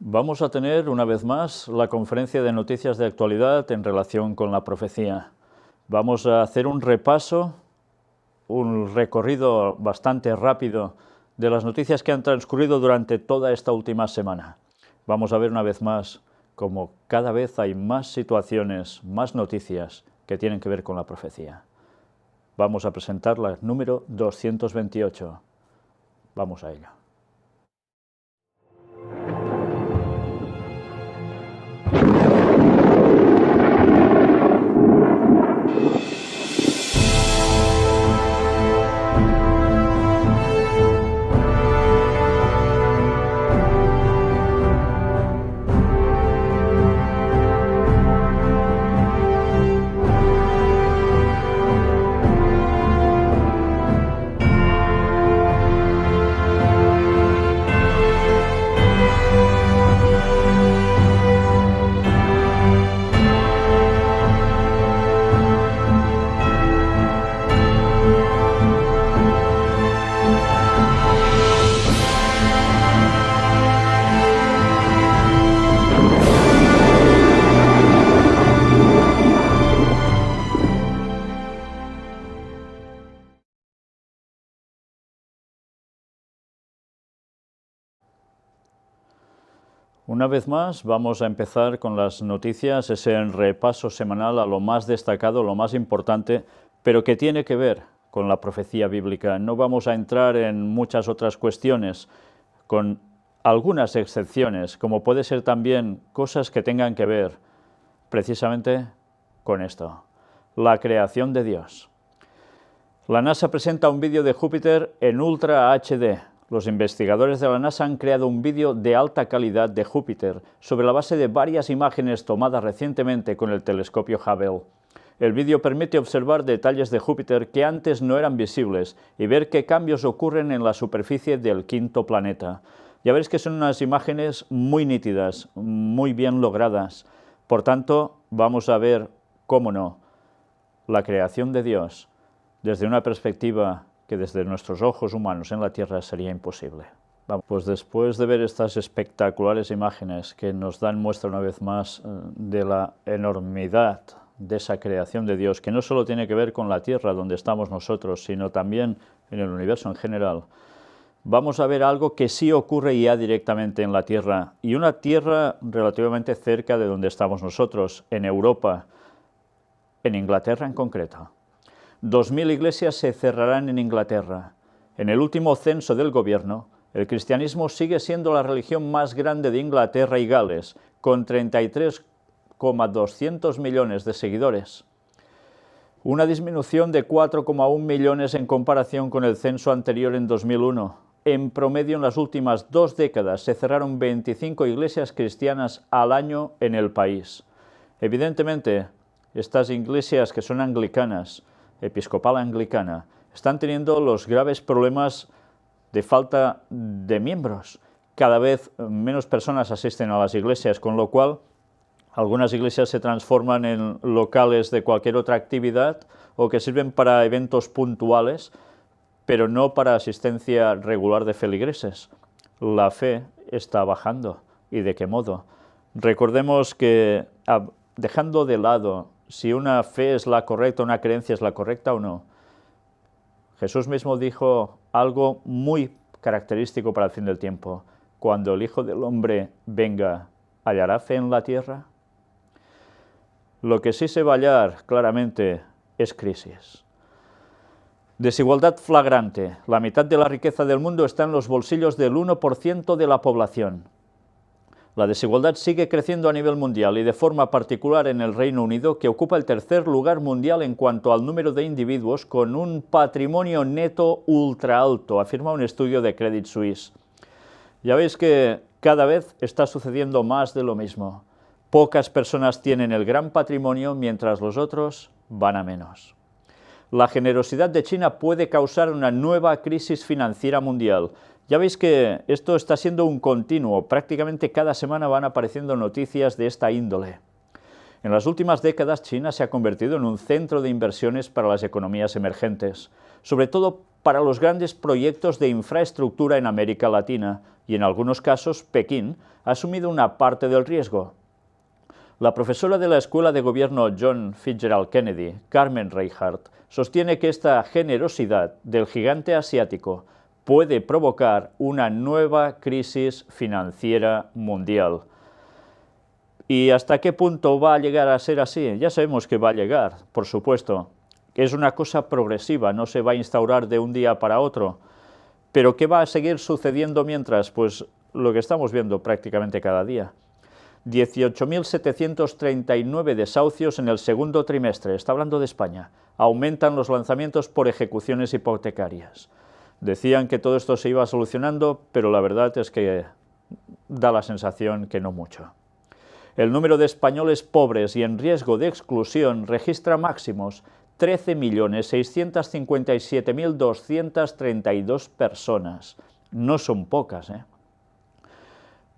Vamos a tener una vez más la conferencia de noticias de actualidad en relación con la profecía. Vamos a hacer un repaso, un recorrido bastante rápido de las noticias que han transcurrido durante toda esta última semana. Vamos a ver una vez más cómo cada vez hay más situaciones, más noticias que tienen que ver con la profecía. Vamos a presentar la número 228. Vamos a ello. Una vez más vamos a empezar con las noticias, ese repaso semanal a lo más destacado, lo más importante, pero que tiene que ver con la profecía bíblica. No vamos a entrar en muchas otras cuestiones, con algunas excepciones, como puede ser también cosas que tengan que ver precisamente con esto, la creación de Dios. La NASA presenta un vídeo de Júpiter en Ultra HD. Los investigadores de la NASA han creado un vídeo de alta calidad de Júpiter sobre la base de varias imágenes tomadas recientemente con el telescopio Hubble. El vídeo permite observar detalles de Júpiter que antes no eran visibles y ver qué cambios ocurren en la superficie del quinto planeta. Ya veréis que son unas imágenes muy nítidas, muy bien logradas. Por tanto, vamos a ver, cómo no, la creación de Dios desde una perspectiva que desde nuestros ojos humanos en la Tierra sería imposible. Pues después de ver estas espectaculares imágenes que nos dan muestra una vez más de la enormidad de esa creación de Dios, que no solo tiene que ver con la Tierra donde estamos nosotros, sino también en el universo en general, vamos a ver algo que sí ocurre ya directamente en la Tierra, y una Tierra relativamente cerca de donde estamos nosotros, en Europa, en Inglaterra en concreto. 2000 iglesias se cerrarán en Inglaterra. En el último censo del gobierno, el cristianismo sigue siendo la religión más grande de Inglaterra y Gales, con 33,200 millones de seguidores. Una disminución de 4,1 millones en comparación con el censo anterior en 2001. En promedio, en las últimas 2 décadas, se cerraron 25 iglesias cristianas al año en el país. Evidentemente, estas iglesias que son anglicanas, episcopal anglicana, están teniendo los graves problemas de falta de miembros. Cada vez menos personas asisten a las iglesias, con lo cual algunas iglesias se transforman en locales de cualquier otra actividad o que sirven para eventos puntuales, pero no para asistencia regular de feligreses. La fe está bajando. ¿Y de qué modo? Recordemos que, dejando de lado si una fe es la correcta, una creencia es la correcta o no, Jesús mismo dijo algo muy característico para el fin del tiempo: cuando el Hijo del Hombre venga, ¿hallará fe en la tierra? Lo que sí se va a hallar claramente es crisis. Desigualdad flagrante. La mitad de la riqueza del mundo está en los bolsillos del 1% de la población. La desigualdad sigue creciendo a nivel mundial y de forma particular en el Reino Unido, que ocupa el tercer lugar mundial en cuanto al número de individuos con un patrimonio neto ultra alto, afirma un estudio de Credit Suisse. Ya veis que cada vez está sucediendo más de lo mismo. Pocas personas tienen el gran patrimonio mientras los otros van a menos. La generosidad de China puede causar una nueva crisis financiera mundial. Ya veis que esto está siendo un continuo, prácticamente cada semana van apareciendo noticias de esta índole. En las últimas décadas, China se ha convertido en un centro de inversiones para las economías emergentes, sobre todo para los grandes proyectos de infraestructura en América Latina, y en algunos casos Pekín ha asumido una parte del riesgo. La profesora de la Escuela de Gobierno John Fitzgerald Kennedy, Carmen Reinhardt, sostiene que esta generosidad del gigante asiático puede provocar una nueva crisis financiera mundial. ¿Y hasta qué punto va a llegar a ser así? Ya sabemos que va a llegar, por supuesto. Es una cosa progresiva, no se va a instaurar de un día para otro. ¿Pero qué va a seguir sucediendo mientras? Pues lo que estamos viendo prácticamente cada día. 18.739 desahucios en el segundo trimestre, está hablando de España. Aumentan los lanzamientos por ejecuciones hipotecarias. Decían que todo esto se iba solucionando, pero la verdad es que da la sensación que no mucho. El número de españoles pobres y en riesgo de exclusión registra máximos: 13.657.232 personas. No son pocas, ¿eh?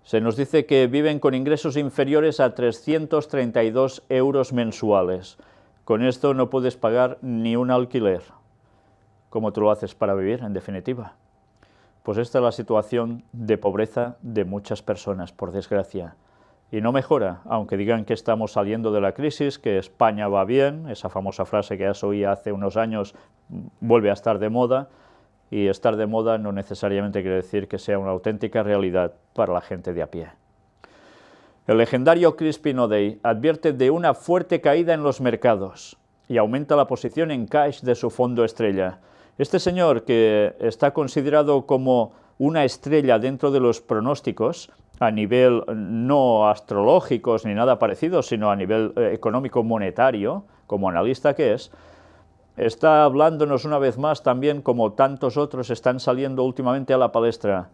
Se nos dice que viven con ingresos inferiores a 332 euros mensuales. Con esto no puedes pagar ni un alquiler. ¿Cómo te lo haces para vivir, en definitiva? Pues esta es la situación de pobreza de muchas personas, por desgracia. Y no mejora, aunque digan que estamos saliendo de la crisis, que España va bien, esa famosa frase que ya se oía hace unos años vuelve a estar de moda, y estar de moda no necesariamente quiere decir que sea una auténtica realidad para la gente de a pie. El legendario Crispin O'Day advierte de una fuerte caída en los mercados y aumenta la posición en cash de su fondo estrella. Este señor, que está considerado como una estrella dentro de los pronósticos, a nivel no astrológicos ni nada parecido, sino a nivel económico monetario, como analista que es, está hablándonos una vez más también, como tantos otros están saliendo últimamente a la palestra.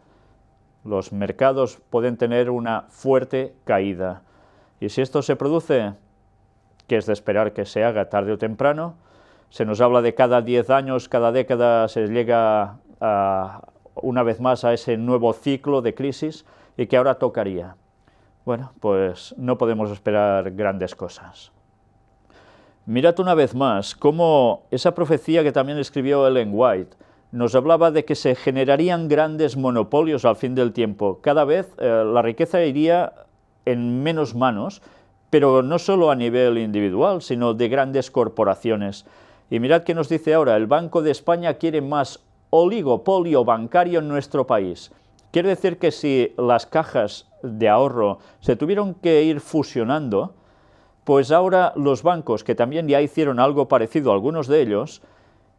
Los mercados pueden tener una fuerte caída. Y si esto se produce, que es de esperar que se haga tarde o temprano, se nos habla de cada 10 años, cada década se llega una vez más a ese nuevo ciclo de crisis y que ahora tocaría. Bueno, pues no podemos esperar grandes cosas. Mirad una vez más cómo esa profecía que también escribió Ellen White nos hablaba de que se generarían grandes monopolios al fin del tiempo. Cada vez la riqueza iría en menos manos, pero no solo a nivel individual, sino de grandes corporaciones. Y mirad qué nos dice ahora: el Banco de España quiere más oligopolio bancario en nuestro país. Quiere decir que si las cajas de ahorro se tuvieron que ir fusionando, pues ahora los bancos, que también ya hicieron algo parecido, algunos de ellos,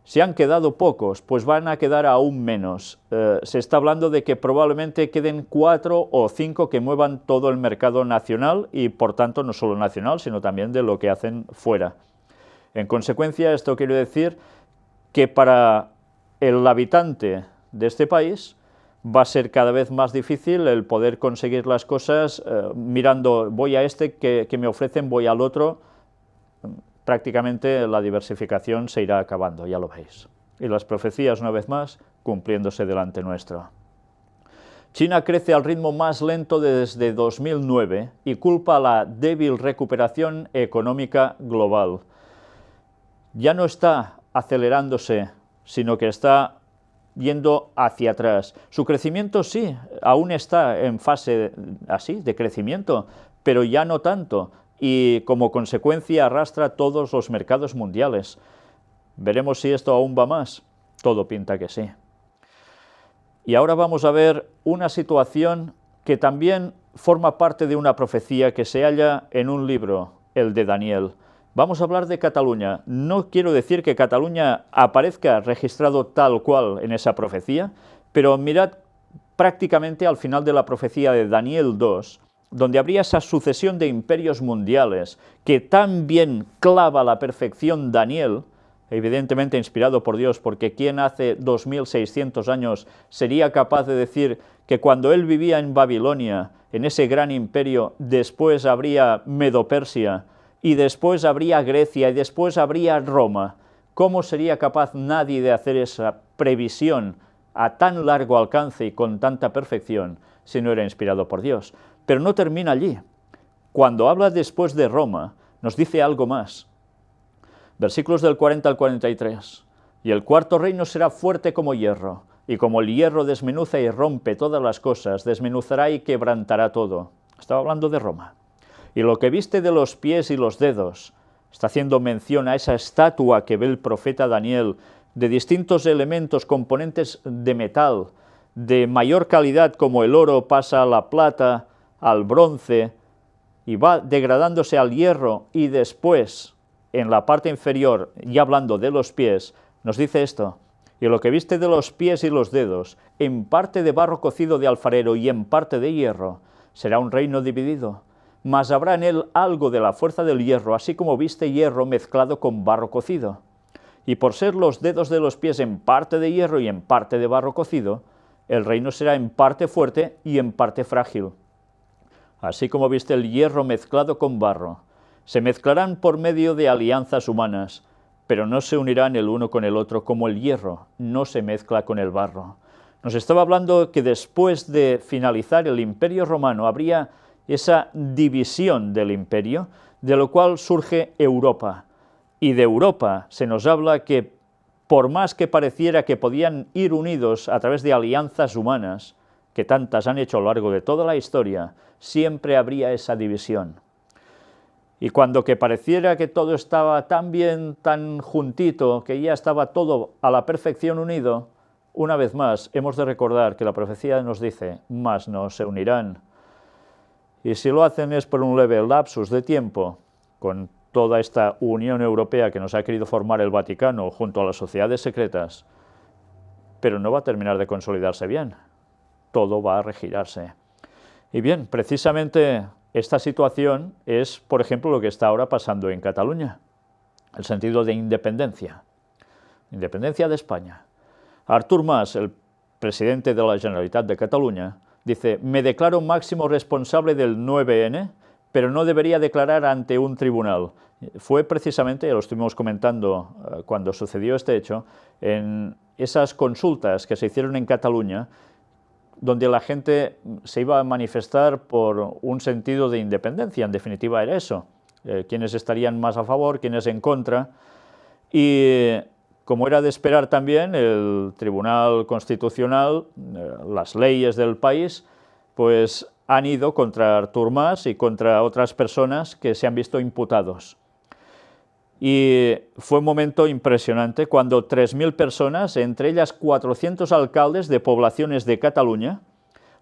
se han quedado pocos, pues van a quedar aún menos. Se está hablando de que probablemente queden 4 o 5 que muevan todo el mercado nacional y, por tanto, no solo nacional, sino también de lo que hacen fuera. En consecuencia, esto quiere decir que para el habitante de este país va a ser cada vez más difícil el poder conseguir las cosas mirando, voy a este que me ofrecen, voy al otro. Prácticamente la diversificación se irá acabando, ya lo veis. Y las profecías, una vez más, cumpliéndose delante nuestro. China crece al ritmo más lento desde 2009 y culpa a la débil recuperación económica global. Ya no está acelerándose, sino que está yendo hacia atrás. Su crecimiento sí, aún está en fase así de crecimiento, pero ya no tanto, y como consecuencia arrastra todos los mercados mundiales. Veremos si esto aún va más. Todo pinta que sí. Y ahora vamos a ver una situación que también forma parte de una profecía que se halla en un libro, el de Daniel. Vamos a hablar de Cataluña. No quiero decir que Cataluña aparezca registrado tal cual en esa profecía, pero mirad prácticamente al final de la profecía de Daniel 2, donde habría esa sucesión de imperios mundiales que tan bien clava a la perfección Daniel, evidentemente inspirado por Dios, porque ¿quién hace 2600 años sería capaz de decir que cuando él vivía en Babilonia, en ese gran imperio, después habría Medo-Persia, y después habría Grecia, y después habría Roma? ¿Cómo sería capaz nadie de hacer esa previsión a tan largo alcance y con tanta perfección si no era inspirado por Dios? Pero no termina allí. Cuando habla después de Roma, nos dice algo más. Versículos del 40 al 43. Y el cuarto reino será fuerte como hierro, y como el hierro desmenuza y rompe todas las cosas, desmenuzará y quebrantará todo. Estaba hablando de Roma. Y lo que viste de los pies y los dedos, está haciendo mención a esa estatua que ve el profeta Daniel, de distintos elementos, componentes de metal, de mayor calidad como el oro pasa a la plata, al bronce, y va degradándose al hierro, y después, en la parte inferior, ya hablando de los pies, nos dice esto: y lo que viste de los pies y los dedos, en parte de barro cocido de alfarero y en parte de hierro, será un reino dividido, mas habrá en él algo de la fuerza del hierro, así como viste hierro mezclado con barro cocido. Y por ser los dedos de los pies en parte de hierro y en parte de barro cocido, el reino será en parte fuerte y en parte frágil. Así como viste el hierro mezclado con barro, se mezclarán por medio de alianzas humanas, pero no se unirán el uno con el otro como el hierro no se mezcla con el barro. Nos estaba hablando que después de finalizar el Imperio Romano habría esa división del imperio, de lo cual surge Europa. Y de Europa se nos habla que, por más que pareciera que podían ir unidos a través de alianzas humanas, que tantas han hecho a lo largo de toda la historia, siempre habría esa división. Y cuando que pareciera que todo estaba tan bien, tan juntito, que ya estaba todo a la perfección unido, una vez más hemos de recordar que la profecía nos dice: mas no se unirán. Y si lo hacen es por un leve lapsus de tiempo, con toda esta Unión Europea que nos ha querido formar el Vaticano junto a las sociedades secretas, pero no va a terminar de consolidarse bien, todo va a regirarse. Y bien, precisamente esta situación es, por ejemplo, lo que está ahora pasando en Cataluña, el sentido de independencia de España. Artur Mas, el presidente de la Generalitat de Cataluña, dice: me declaro máximo responsable del 9N, pero no debería declarar ante un tribunal. Fue precisamente, ya lo estuvimos comentando cuando sucedió este hecho, en esas consultas que se hicieron en Cataluña, donde la gente se iba a manifestar por un sentido de independencia. En definitiva era eso, quiénes estarían más a favor, quiénes en contra, y como era de esperar también, el Tribunal Constitucional, las leyes del país, pues han ido contra Artur Mas y contra otras personas que se han visto imputados. Y fue un momento impresionante cuando 3.000 personas, entre ellas 400 alcaldes de poblaciones de Cataluña,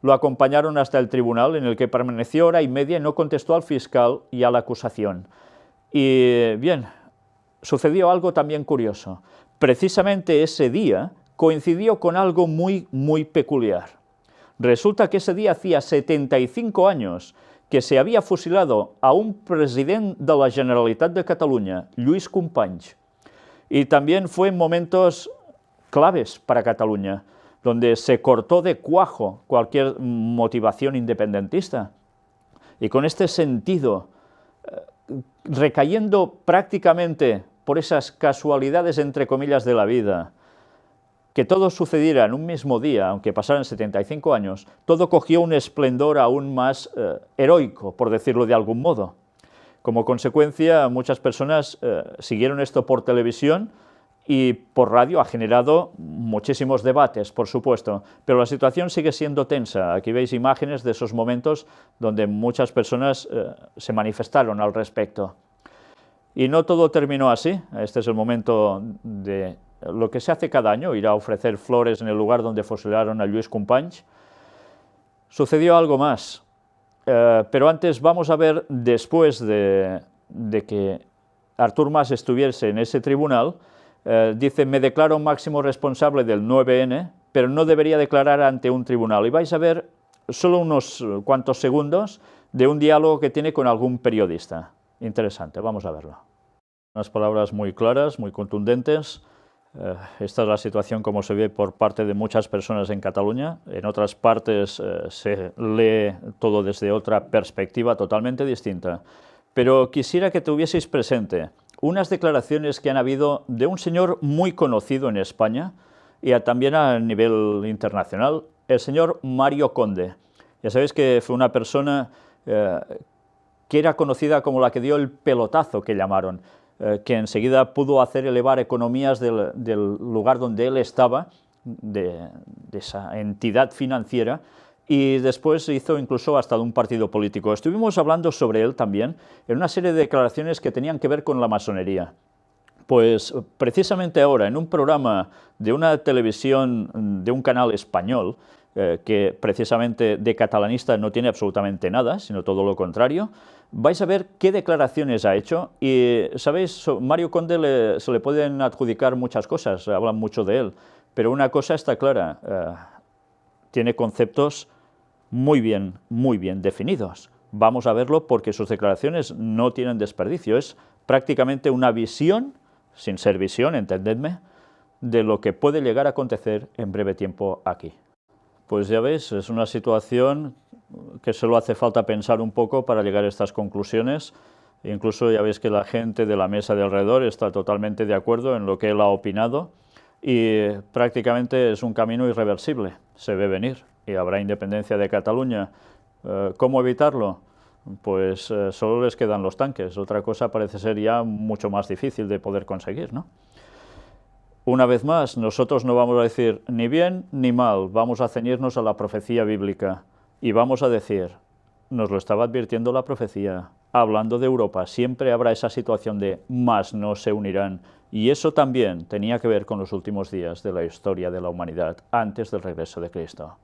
lo acompañaron hasta el tribunal, en el que permaneció hora y media y no contestó al fiscal y a la acusación. Y bien, sucedió algo también curioso. Precisamente ese día coincidió con algo muy peculiar. Resulta que ese día hacía 75 años que se había fusilado a un presidente de la Generalitat de Cataluña, Lluís Companys, y también fue en momentos claves para Cataluña, donde se cortó de cuajo cualquier motivación independentista. Y con este sentido, recayendo prácticamente por esas casualidades, entre comillas, de la vida, que todo sucediera en un mismo día, aunque pasaran 75 años, todo cogió un esplendor aún más heroico, por decirlo de algún modo. Como consecuencia, muchas personas siguieron esto por televisión y por radio. Ha generado muchísimos debates, por supuesto, pero la situación sigue siendo tensa. Aquí veis imágenes de esos momentos donde muchas personas se manifestaron al respecto. Y no todo terminó así. Este es el momento de lo que se hace cada año, ir a ofrecer flores en el lugar donde fusilaron a Lluís Companys. Sucedió algo más, pero antes vamos a ver, después de que Artur Mas estuviese en ese tribunal, dice: me declaro máximo responsable del 9N, pero no debería declarar ante un tribunal. Y vais a ver solo unos cuantos segundos de un diálogo que tiene con algún periodista. Interesante, vamos a verlo. Unas palabras muy claras, muy contundentes. Esta es la situación como se ve por parte de muchas personas en Cataluña. En otras partes se lee todo desde otra perspectiva totalmente distinta. Pero quisiera que tuvieseis presente unas declaraciones que han habido de un señor muy conocido en España y también a nivel internacional, el señor Mario Conde. Ya sabéis que fue una persona que era conocida como la que dio el pelotazo, que llamaron, que enseguida pudo hacer elevar economías del lugar donde él estaba de esa entidad financiera, y después hizo incluso hasta de un partido político. Estuvimos hablando sobre él también en una serie de declaraciones que tenían que ver con la masonería. Pues precisamente ahora, en un programa de una televisión de un canal español, que precisamente de catalanista no tiene absolutamente nada, sino todo lo contrario, vais a ver qué declaraciones ha hecho. Y, ¿sabéis? Mario Conde se le pueden adjudicar muchas cosas, hablan mucho de él, pero una cosa está clara, tiene conceptos muy bien definidos. Vamos a verlo porque sus declaraciones no tienen desperdicio, es prácticamente una visión, sin ser visión, entendedme, de lo que puede llegar a acontecer en breve tiempo aquí. Pues ya veis, es una situación que solo hace falta pensar un poco para llegar a estas conclusiones. Incluso ya veis que la gente de la mesa de alrededor está totalmente de acuerdo en lo que él ha opinado y prácticamente es un camino irreversible, se ve venir y habrá independencia de Cataluña. ¿Cómo evitarlo? Pues solo les quedan los tanques, otra cosa parece ser ya mucho más difícil de poder conseguir, ¿no? Una vez más, nosotros no vamos a decir ni bien ni mal, vamos a ceñirnos a la profecía bíblica y vamos a decir, nos lo estaba advirtiendo la profecía, hablando de Europa, siempre habrá esa situación de más no se unirán, y eso también tenía que ver con los últimos días de la historia de la humanidad, antes del regreso de Cristo.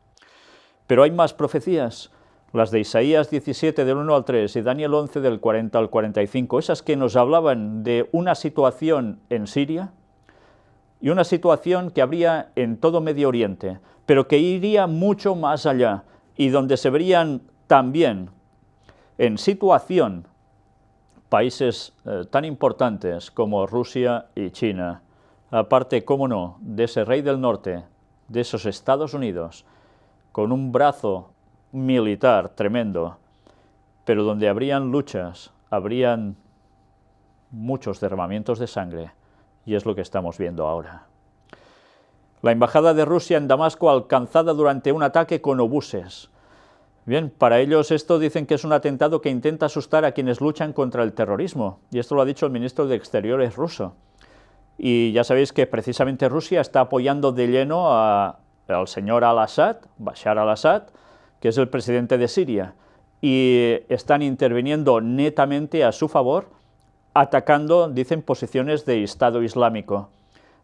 Pero hay más profecías, las de Isaías 17 del 1 al 3 y Daniel 11 del 40 al 45, esas que nos hablaban de una situación en Siria, y una situación que habría en todo Medio Oriente, pero que iría mucho más allá, y donde se verían también en situación países tan importantes como Rusia y China, aparte, cómo no, de ese rey del norte, de esos Estados Unidos, con un brazo militar tremendo, pero donde habrían luchas, habrían muchos derramamientos de sangre, y es lo que estamos viendo ahora. La embajada de Rusia en Damasco alcanzada durante un ataque con obuses. Bien, para ellos esto dicen que es un atentado que intenta asustar a quienes luchan contra el terrorismo, y esto lo ha dicho el ministro de Exteriores ruso. Y ya sabéis que precisamente Rusia está apoyando de lleno al señor al-Assad, Bashar al-Assad, que es el presidente de Siria, y están interviniendo netamente a su favor, atacando, dicen, posiciones de Estado Islámico,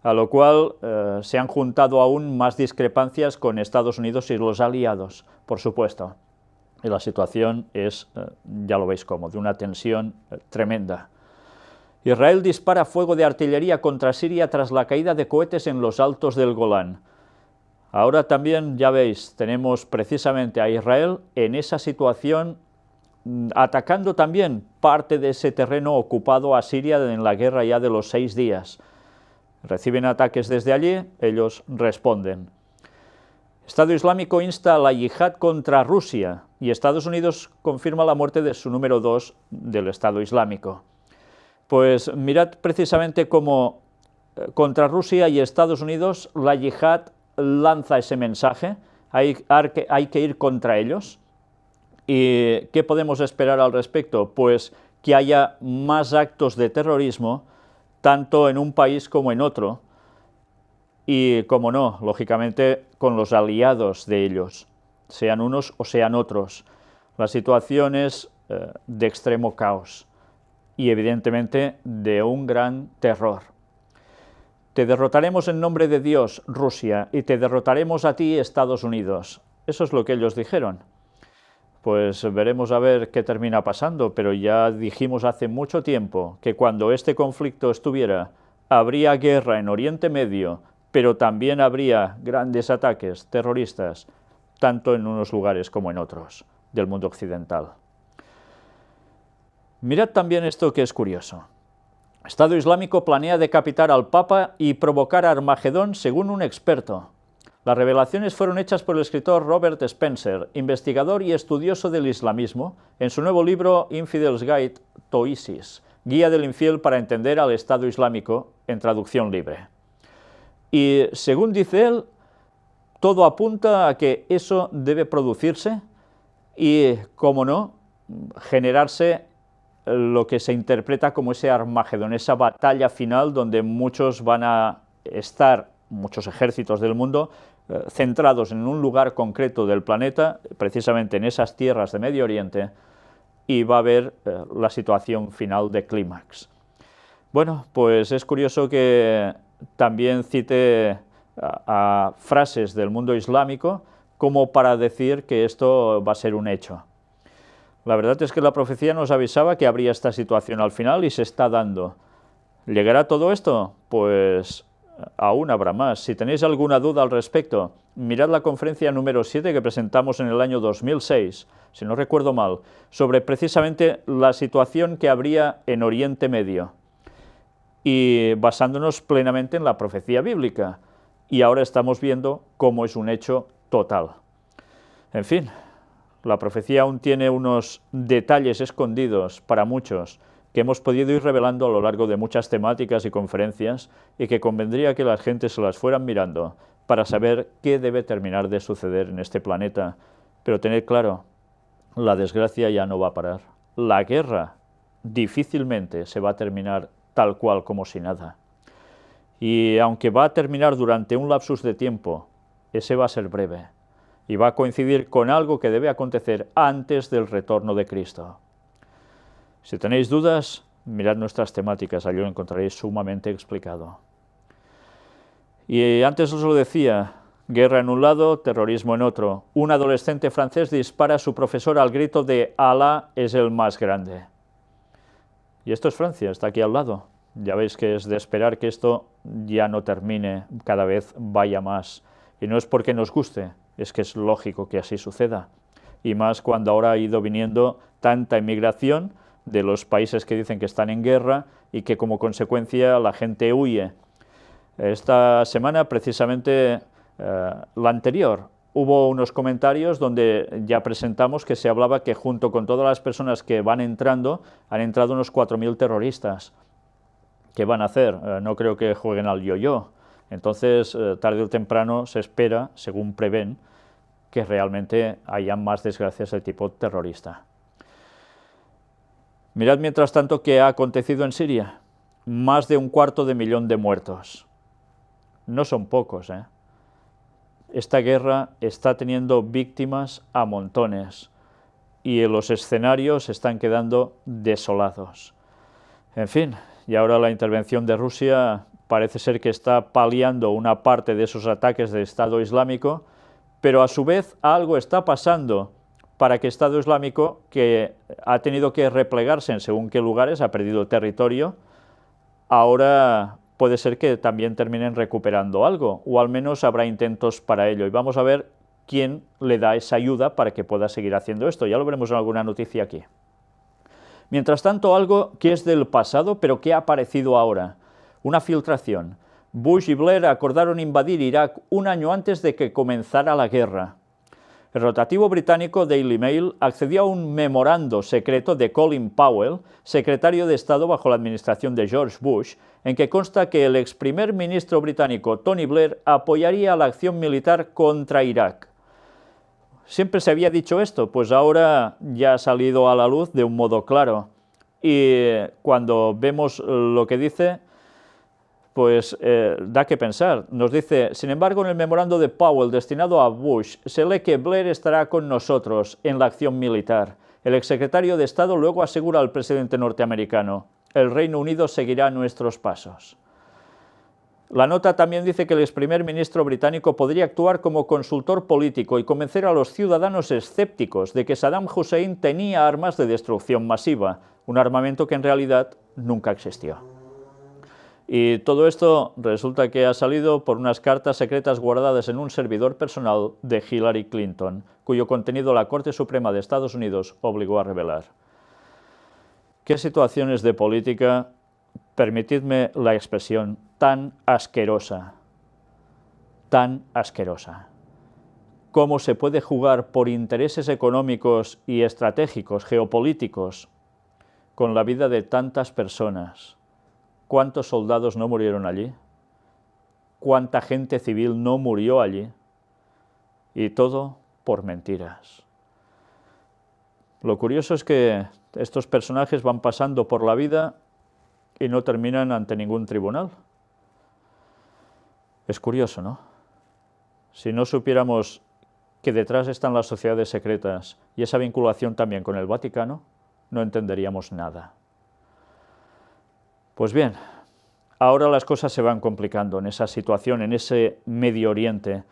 a lo cual se han juntado aún más discrepancias con Estados Unidos y los aliados, por supuesto. Y la situación es, ya lo veis cómo, de una tensión tremenda. Israel dispara fuego de artillería contra Siria tras la caída de cohetes en los altos del Golán. Ahora también, ya veis, tenemos precisamente a Israel en esa situación, atacando también parte de ese terreno ocupado a Siria en la guerra ya de los 6 días. Reciben ataques desde allí, ellos responden. Estado Islámico insta a la yihad contra Rusia y Estados Unidos confirma la muerte de su número 2 del Estado Islámico. Pues mirad precisamente cómo contra Rusia y Estados Unidos la yihad lanza ese mensaje, hay que ir contra ellos. ¿Y qué podemos esperar al respecto? Pues que haya más actos de terrorismo, tanto en un país como en otro, y, como no, lógicamente, con los aliados de ellos, sean unos o sean otros. La situación es de extremo caos y, evidentemente, de un gran terror. Te derrotaremos en nombre de Dios, Rusia, y te derrotaremos a ti, Estados Unidos. Eso es lo que ellos dijeron. Pues veremos a ver qué termina pasando, pero ya dijimos hace mucho tiempo que cuando este conflicto estuviera, habría guerra en Oriente Medio, pero también habría grandes ataques terroristas, tanto en unos lugares como en otros del mundo occidental. Mirad también esto que es curioso. Estado Islámico planea decapitar al Papa y provocar Armagedón según un experto. Las revelaciones fueron hechas por el escritor Robert Spencer, investigador y estudioso del islamismo, en su nuevo libro Infidel's Guide to ISIS, Guía del Infiel para entender al Estado Islámico, en traducción libre. Y según dice él, todo apunta a que eso debe producirse y, como no, generarse lo que se interpreta como ese Armagedón, esa batalla final donde muchos van a estar muchos ejércitos del mundo centrados en un lugar concreto del planeta, precisamente en esas tierras de Medio Oriente, y va a haber la situación final de clímax. Bueno, pues es curioso que también cite a frases del mundo islámico como para decir que esto va a ser un hecho. La verdad es que la profecía nos avisaba que habría esta situación al final y se está dando. ¿Llegará todo esto? Pues aún habrá más. Si tenéis alguna duda al respecto, mirad la conferencia número 7 que presentamos en el año 2006, si no recuerdo mal, sobre precisamente la situación que habría en Oriente Medio, y basándonos plenamente en la profecía bíblica. Y ahora estamos viendo cómo es un hecho total. En fin, la profecía aún tiene unos detalles escondidos para muchos que hemos podido ir revelando a lo largo de muchas temáticas y conferencias, y que convendría que la gente se las fueran mirando para saber qué debe terminar de suceder en este planeta. Pero tened claro, la desgracia ya no va a parar. La guerra difícilmente se va a terminar tal cual como si nada. Y aunque va a terminar durante un lapsus de tiempo, ese va a ser breve y va a coincidir con algo que debe acontecer antes del retorno de Cristo. Si tenéis dudas, mirad nuestras temáticas, allí lo encontraréis sumamente explicado. Y antes os lo decía, guerra en un lado, terrorismo en otro. Un adolescente francés dispara a su profesor al grito de «Alá es el más grande». Y esto es Francia, está aquí al lado. Ya veis que es de esperar que esto ya no termine, cada vez vaya más. Y no es porque nos guste, es que es lógico que así suceda. Y más cuando ahora ha ido viniendo tanta inmigración de los países que dicen que están en guerra y que como consecuencia la gente huye. Esta semana, precisamente la anterior, hubo unos comentarios donde ya presentamos que se hablaba que junto con todas las personas que van entrando, han entrado unos 4.000 terroristas. ¿Qué van a hacer? No creo que jueguen al yo-yo. Entonces, tarde o temprano se espera, según prevén, que realmente haya más desgracias de tipo terrorista. Mirad mientras tanto qué ha acontecido en Siria. Más de 250.000 de muertos. No son pocos, ¿eh? Esta guerra está teniendo víctimas a montones y los escenarios están quedando desolados. En fin, y ahora la intervención de Rusia parece ser que está paliando una parte de esos ataques de Estado Islámico, pero a su vez algo está pasando para que Estado Islámico, que ha tenido que replegarse en según qué lugares, ha perdido territorio, ahora puede ser que también terminen recuperando algo, o al menos habrá intentos para ello. Y vamos a ver quién le da esa ayuda para que pueda seguir haciendo esto. Ya lo veremos en alguna noticia aquí. Mientras tanto, algo que es del pasado, pero que ha aparecido ahora. Una filtración. Bush y Blair acordaron invadir Irak un año antes de que comenzara la guerra. El rotativo británico Daily Mail accedió a un memorando secreto de Colin Powell, secretario de Estado bajo la administración de George Bush, en que consta que el ex primer ministro británico Tony Blair apoyaría la acción militar contra Irak. ¿Siempre se había dicho esto? Pues ahora ya ha salido a la luz de un modo claro. Y cuando vemos lo que dice, pues da que pensar. Nos dice, sin embargo, en el memorando de Powell destinado a Bush, se lee que Blair estará con nosotros en la acción militar. El exsecretario de Estado luego asegura al presidente norteamericano, el Reino Unido seguirá nuestros pasos. La nota también dice que el ex primer ministro británico podría actuar como consultor político y convencer a los ciudadanos escépticos de que Saddam Hussein tenía armas de destrucción masiva, un armamento que en realidad nunca existió. Y todo esto resulta que ha salido por unas cartas secretas guardadas en un servidor personal de Hillary Clinton, cuyo contenido la Corte Suprema de Estados Unidos obligó a revelar. ¿Qué situaciones de política, permitidme la expresión, tan asquerosa? Tan asquerosa. ¿Cómo se puede jugar por intereses económicos y estratégicos, geopolíticos, con la vida de tantas personas? ¿Cuántos soldados no murieron allí? ¿Cuánta gente civil no murió allí? Y todo por mentiras. Lo curioso es que estos personajes van pasando por la vida y no terminan ante ningún tribunal. Es curioso, ¿no? Si no supiéramos que detrás están las sociedades secretas y esa vinculación también con el Vaticano, no entenderíamos nada. Pues bien, ahora las cosas se van complicando en esa situación, en ese Medio Oriente.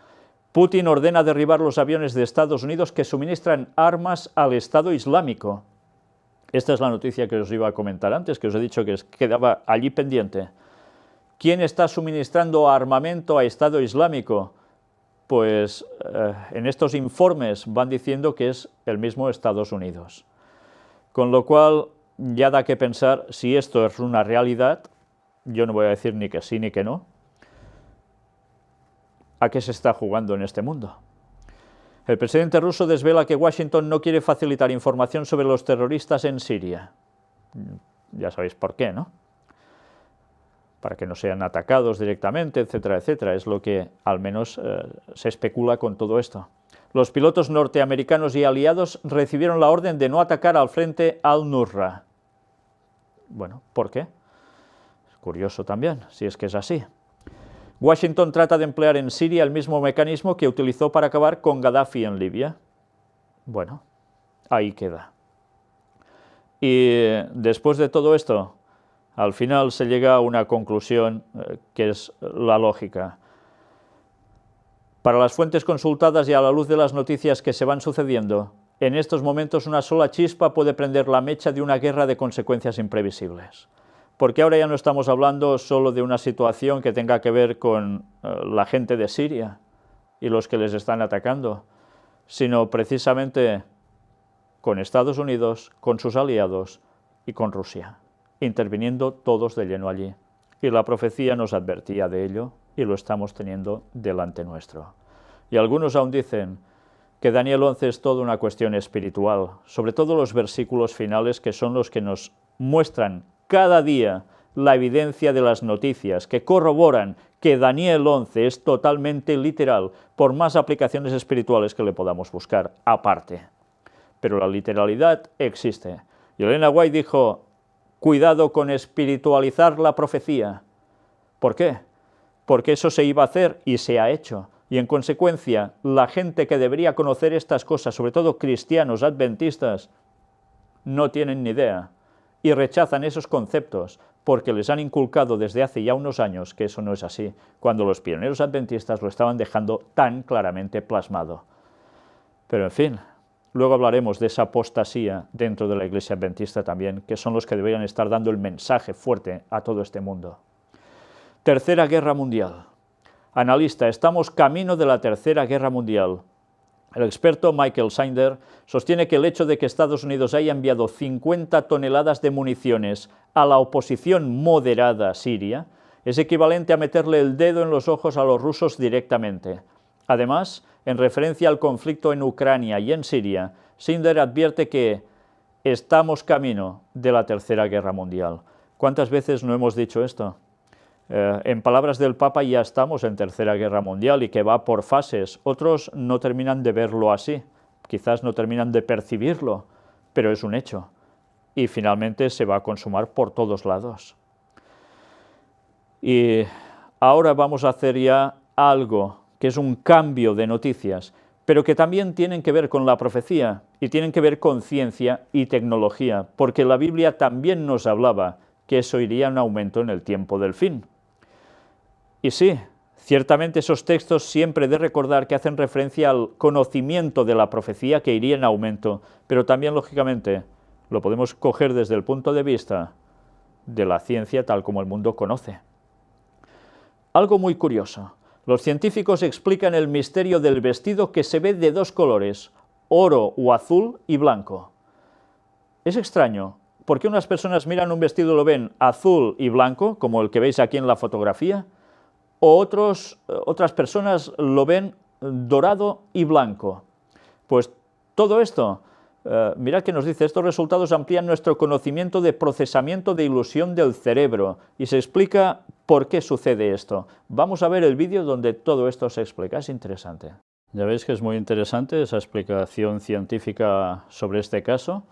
Putin ordena derribar los aviones de Estados Unidos que suministran armas al Estado Islámico. Esta es la noticia que os iba a comentar antes, que os he dicho que quedaba allí pendiente. ¿Quién está suministrando armamento a Estado Islámico? Pues en estos informes van diciendo que es el mismo Estados Unidos. Con lo cual ya da que pensar si esto es una realidad. Yo no voy a decir ni que sí ni que no. ¿A qué se está jugando en este mundo? El presidente ruso desvela que Washington no quiere facilitar información sobre los terroristas en Siria. Ya sabéis por qué, ¿no? Para que no sean atacados directamente, etcétera, etcétera. Es lo que al menos se especula con todo esto. Los pilotos norteamericanos y aliados recibieron la orden de no atacar al frente al-Nusra. Bueno, ¿por qué? Es curioso también, si es que es así. Washington trata de emplear en Siria el mismo mecanismo que utilizó para acabar con Gaddafi en Libia. Bueno, ahí queda. Y después de todo esto, al final se llega a una conclusión que es la lógica. Para las fuentes consultadas y a la luz de las noticias que se van sucediendo, en estos momentos una sola chispa puede prender la mecha de una guerra de consecuencias imprevisibles. Porque ahora ya no estamos hablando solo de una situación que tenga que ver con la gente de Siria y los que les están atacando, sino precisamente con Estados Unidos, con sus aliados y con Rusia, interviniendo todos de lleno allí. Y la profecía nos advertía de ello y lo estamos teniendo delante nuestro. Y algunos aún dicen que Daniel 11 es toda una cuestión espiritual, sobre todo los versículos finales que son los que nos muestran cada día la evidencia de las noticias que corroboran que Daniel 11 es totalmente literal, por más aplicaciones espirituales que le podamos buscar aparte. Pero la literalidad existe. Y Elena White dijo, cuidado con espiritualizar la profecía. ¿Por qué? Porque eso se iba a hacer y se ha hecho. Y en consecuencia, la gente que debería conocer estas cosas, sobre todo cristianos, adventistas, no tienen ni idea. Y rechazan esos conceptos porque les han inculcado desde hace ya unos años que eso no es así, cuando los pioneros adventistas lo estaban dejando tan claramente plasmado. Pero en fin, luego hablaremos de esa apostasía dentro de la Iglesia adventista también, que son los que deberían estar dando el mensaje fuerte a todo este mundo. Tercera Guerra Mundial. Analista, estamos camino de la Tercera Guerra Mundial. El experto Michael Snyder sostiene que el hecho de que Estados Unidos haya enviado 50 toneladas de municiones a la oposición moderada siria es equivalente a meterle el dedo en los ojos a los rusos directamente. Además, en referencia al conflicto en Ucrania y en Siria, Snyder advierte que estamos camino de la Tercera Guerra Mundial. ¿Cuántas veces no hemos dicho esto? En palabras del Papa, ya estamos en Tercera Guerra Mundial y que va por fases. Otros no terminan de verlo así, quizás no terminan de percibirlo, pero es un hecho. Y finalmente se va a consumar por todos lados. Y ahora vamos a hacer ya algo que es un cambio de noticias, pero que también tienen que ver con la profecía y tienen que ver con ciencia y tecnología, porque la Biblia también nos hablaba que eso iría en aumento en el tiempo del fin. Y sí, ciertamente esos textos siempre he de recordar que hacen referencia al conocimiento de la profecía que iría en aumento, pero también, lógicamente, lo podemos coger desde el punto de vista de la ciencia tal como el mundo conoce. Algo muy curioso, los científicos explican el misterio del vestido que se ve de dos colores, oro o azul y blanco. Es extraño, porque unas personas miran un vestido y lo ven azul y blanco, como el que veis aquí en la fotografía, o otras personas lo ven dorado y blanco. Pues todo esto, mirad que nos dice, estos resultados amplían nuestro conocimiento de procesamiento de ilusión del cerebro y se explica por qué sucede esto. Vamos a ver el vídeo donde todo esto se explica, es interesante. Ya veis que es muy interesante esa explicación científica sobre este caso.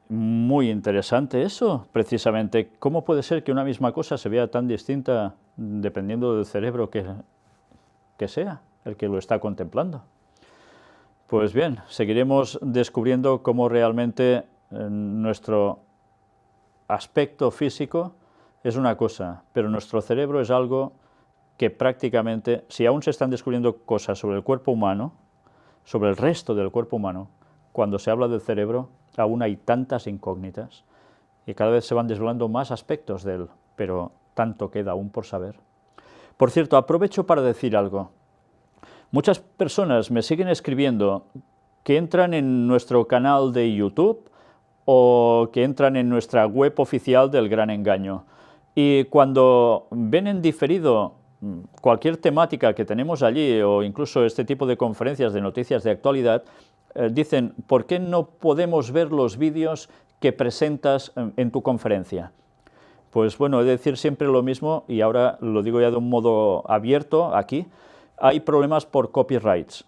Muy interesante eso, precisamente. ¿Cómo puede ser que una misma cosa se vea tan distinta dependiendo del cerebro que sea el que lo está contemplando? Pues bien, seguiremos descubriendo cómo realmente nuestro aspecto físico es una cosa, pero nuestro cerebro es algo que prácticamente, si aún se están descubriendo cosas sobre el cuerpo humano, sobre el resto del cuerpo humano, cuando se habla del cerebro, aún hay tantas incógnitas y cada vez se van desvelando más aspectos de él, pero tanto queda aún por saber. Por cierto, aprovecho para decir algo. Muchas personas me siguen escribiendo que entran en nuestro canal de YouTube o que entran en nuestra web oficial del Gran Engaño. Y cuando ven en diferido cualquier temática que tenemos allí o incluso este tipo de conferencias de noticias de actualidad, dicen, ¿por qué no podemos ver los vídeos que presentas en tu conferencia? Pues bueno, he de decir siempre lo mismo y ahora lo digo ya de un modo abierto aquí. Hay problemas por copyrights.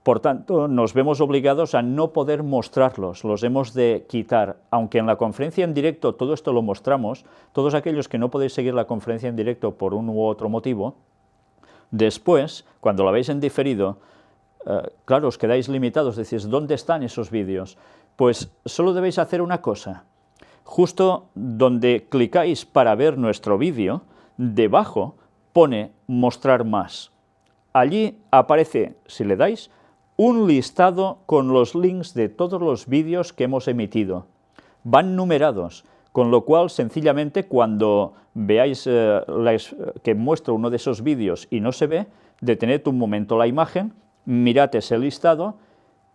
Por tanto, nos vemos obligados a no poder mostrarlos, los hemos de quitar. Aunque en la conferencia en directo todo esto lo mostramos, todos aquellos que no podéis seguir la conferencia en directo por un u otro motivo, después, cuando la veis en diferido, claro, os quedáis limitados, decís, ¿dónde están esos vídeos? Pues solo debéis hacer una cosa. Justo donde clicáis para ver nuestro vídeo, debajo pone mostrar más. Allí aparece, si le dais, un listado con los links de todos los vídeos que hemos emitido. Van numerados, con lo cual, sencillamente, cuando veáis que muestro uno de esos vídeos y no se ve, detened un momento la imagen, mirad ese listado,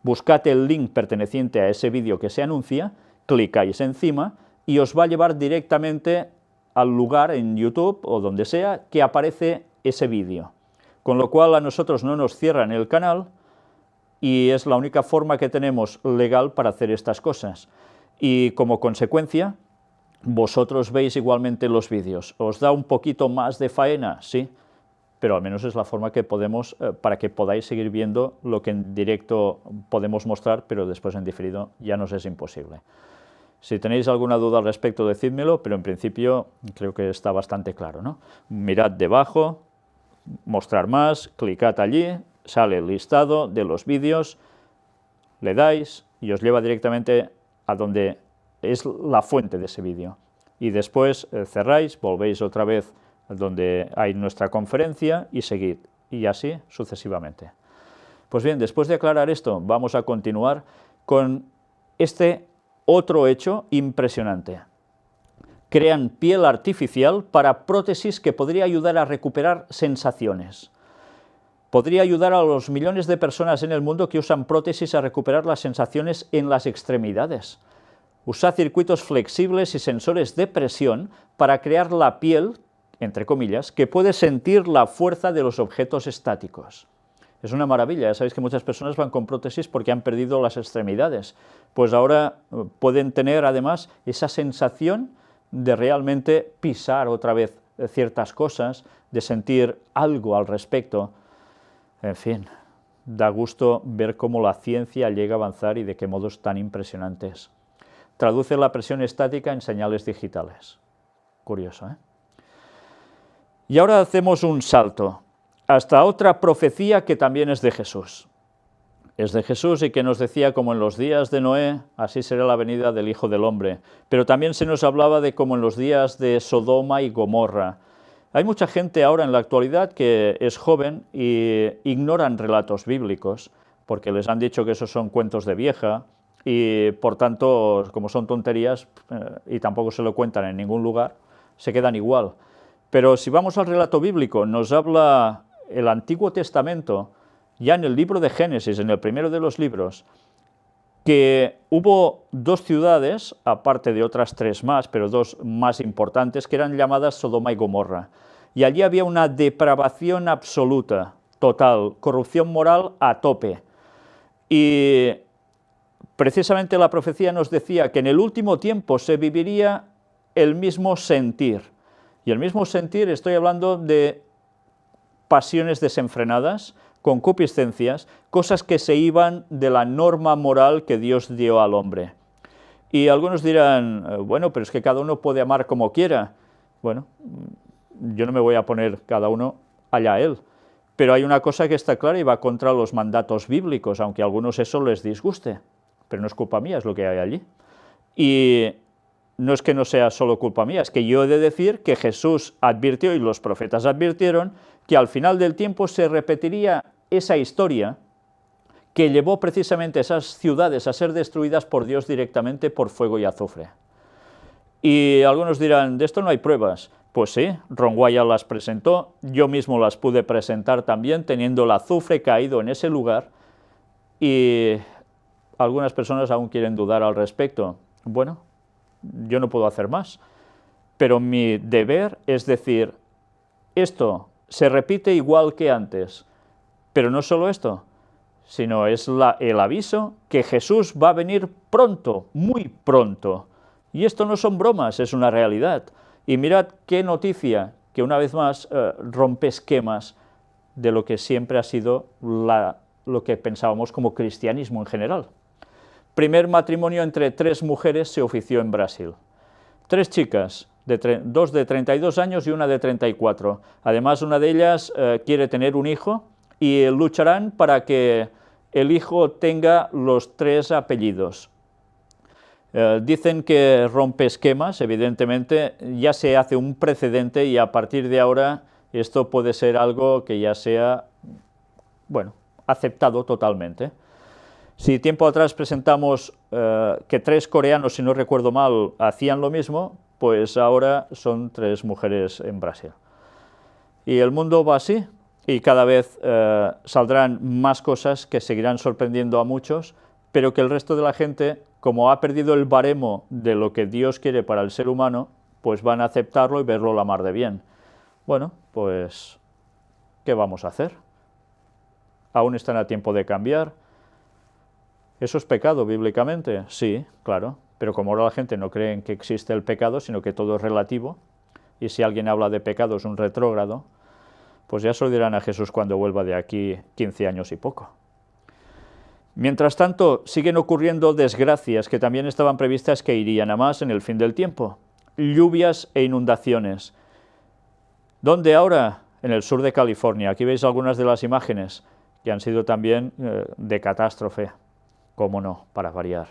buscad el link perteneciente a ese vídeo que se anuncia, clicáis encima y os va a llevar directamente al lugar en YouTube o donde sea que aparece ese vídeo. Con lo cual a nosotros no nos cierran el canal y es la única forma que tenemos legal para hacer estas cosas. Y como consecuencia, vosotros veis igualmente los vídeos. ¿Os da un poquito más de faena? Sí, pero al menos es la forma que podemos para que podáis seguir viendo lo que en directo podemos mostrar, pero después en diferido ya nos es imposible. Si tenéis alguna duda al respecto, decídmelo, pero en principio creo que está bastante claro, ¿no? Mirad debajo, mostrar más, clicad allí, sale el listado de los vídeos, le dais y os lleva directamente a donde es la fuente de ese vídeo. Y después cerráis, volvéis otra vez donde hay nuestra conferencia y seguid, y así sucesivamente. Pues bien, después de aclarar esto, vamos a continuar con este otro hecho impresionante. Crean piel artificial para prótesis que podría ayudar a recuperar sensaciones. Podría ayudar a los millones de personas en el mundo que usan prótesis a recuperar las sensaciones en las extremidades. Usa circuitos flexibles y sensores de presión para crear la piel, entre comillas, que puede sentir la fuerza de los objetos estáticos. Es una maravilla, ya sabéis que muchas personas van con prótesis porque han perdido las extremidades. Pues ahora pueden tener además esa sensación de realmente pisar otra vez ciertas cosas, de sentir algo al respecto. En fin, da gusto ver cómo la ciencia llega a avanzar y de qué modos tan impresionantes. Traduce la presión estática en señales digitales. Curioso, ¿eh? Y ahora hacemos un salto hasta otra profecía que también es de Jesús. Es de Jesús y que nos decía, como en los días de Noé, así será la venida del Hijo del Hombre. Pero también se nos hablaba de como en los días de Sodoma y Gomorra. Hay mucha gente ahora en la actualidad que es joven y ignoran relatos bíblicos, porque les han dicho que esos son cuentos de vieja, y por tanto, como son tonterías y tampoco se lo cuentan en ningún lugar, se quedan igual. Pero si vamos al relato bíblico, nos habla el Antiguo Testamento, ya en el libro de Génesis, en el primero de los libros, que hubo dos ciudades, aparte de otras tres más, pero dos más importantes, que eran llamadas Sodoma y Gomorra. Y allí había una depravación absoluta, total, corrupción moral a tope. Y precisamente la profecía nos decía que en el último tiempo se viviría el mismo sentir. Y el mismo sentir, estoy hablando de pasiones desenfrenadas, concupiscencias, cosas que se iban de la norma moral que Dios dio al hombre. Y algunos dirán, bueno, pero es que cada uno puede amar como quiera. Bueno, yo no me voy a poner cada uno allá él. Pero hay una cosa que está clara y va contra los mandatos bíblicos, aunque a algunos eso les disguste. Pero no es culpa mía, es lo que hay allí. Y no es que no sea solo culpa mía, es que yo he de decir que Jesús advirtió y los profetas advirtieron que al final del tiempo se repetiría esa historia que llevó precisamente esas ciudades a ser destruidas por Dios directamente por fuego y azufre. Y algunos dirán, de esto no hay pruebas. Pues sí, Ron Wyatt las presentó, yo mismo las pude presentar también, teniendo el azufre caído en ese lugar, y algunas personas aún quieren dudar al respecto. Bueno, yo no puedo hacer más, pero mi deber es decir, esto se repite igual que antes, pero no solo esto, sino es el aviso que Jesús va a venir pronto, muy pronto. Y esto no son bromas, es una realidad. Y mirad qué noticia, que una vez más rompe esquemas de lo que siempre ha sido lo que pensábamos como cristianismo en general. Primer matrimonio entre 3 mujeres se ofició en Brasil. 3 chicas, 2 de 32 años y una de 34. Además, una de ellas quiere tener un hijo y lucharán para que el hijo tenga los 3 apellidos. Dicen que rompe esquemas, evidentemente, ya se hace un precedente y a partir de ahora esto puede ser algo que ya sea, bueno, aceptado totalmente. Si tiempo atrás presentamos que 3 coreanos, si no recuerdo mal, hacían lo mismo, pues ahora son 3 mujeres en Brasil. Y el mundo va así, y cada vez saldrán más cosas que seguirán sorprendiendo a muchos, pero que el resto de la gente, como ha perdido el baremo de lo que Dios quiere para el ser humano, pues van a aceptarlo y verlo la mar de bien. Bueno, pues, ¿qué vamos a hacer? Aún están a tiempo de cambiar. ¿Eso es pecado bíblicamente? Sí, claro, pero como ahora la gente no cree en que existe el pecado, sino que todo es relativo, y si alguien habla de pecado es un retrógrado, pues ya se lo dirán a Jesús cuando vuelva de aquí 15 años y poco. Mientras tanto, siguen ocurriendo desgracias que también estaban previstas que irían a más en el fin del tiempo. Lluvias e inundaciones. ¿Dónde ahora? En el sur de California. Aquí veis algunas de las imágenes que han sido también de catástrofe. Cómo no, para variar.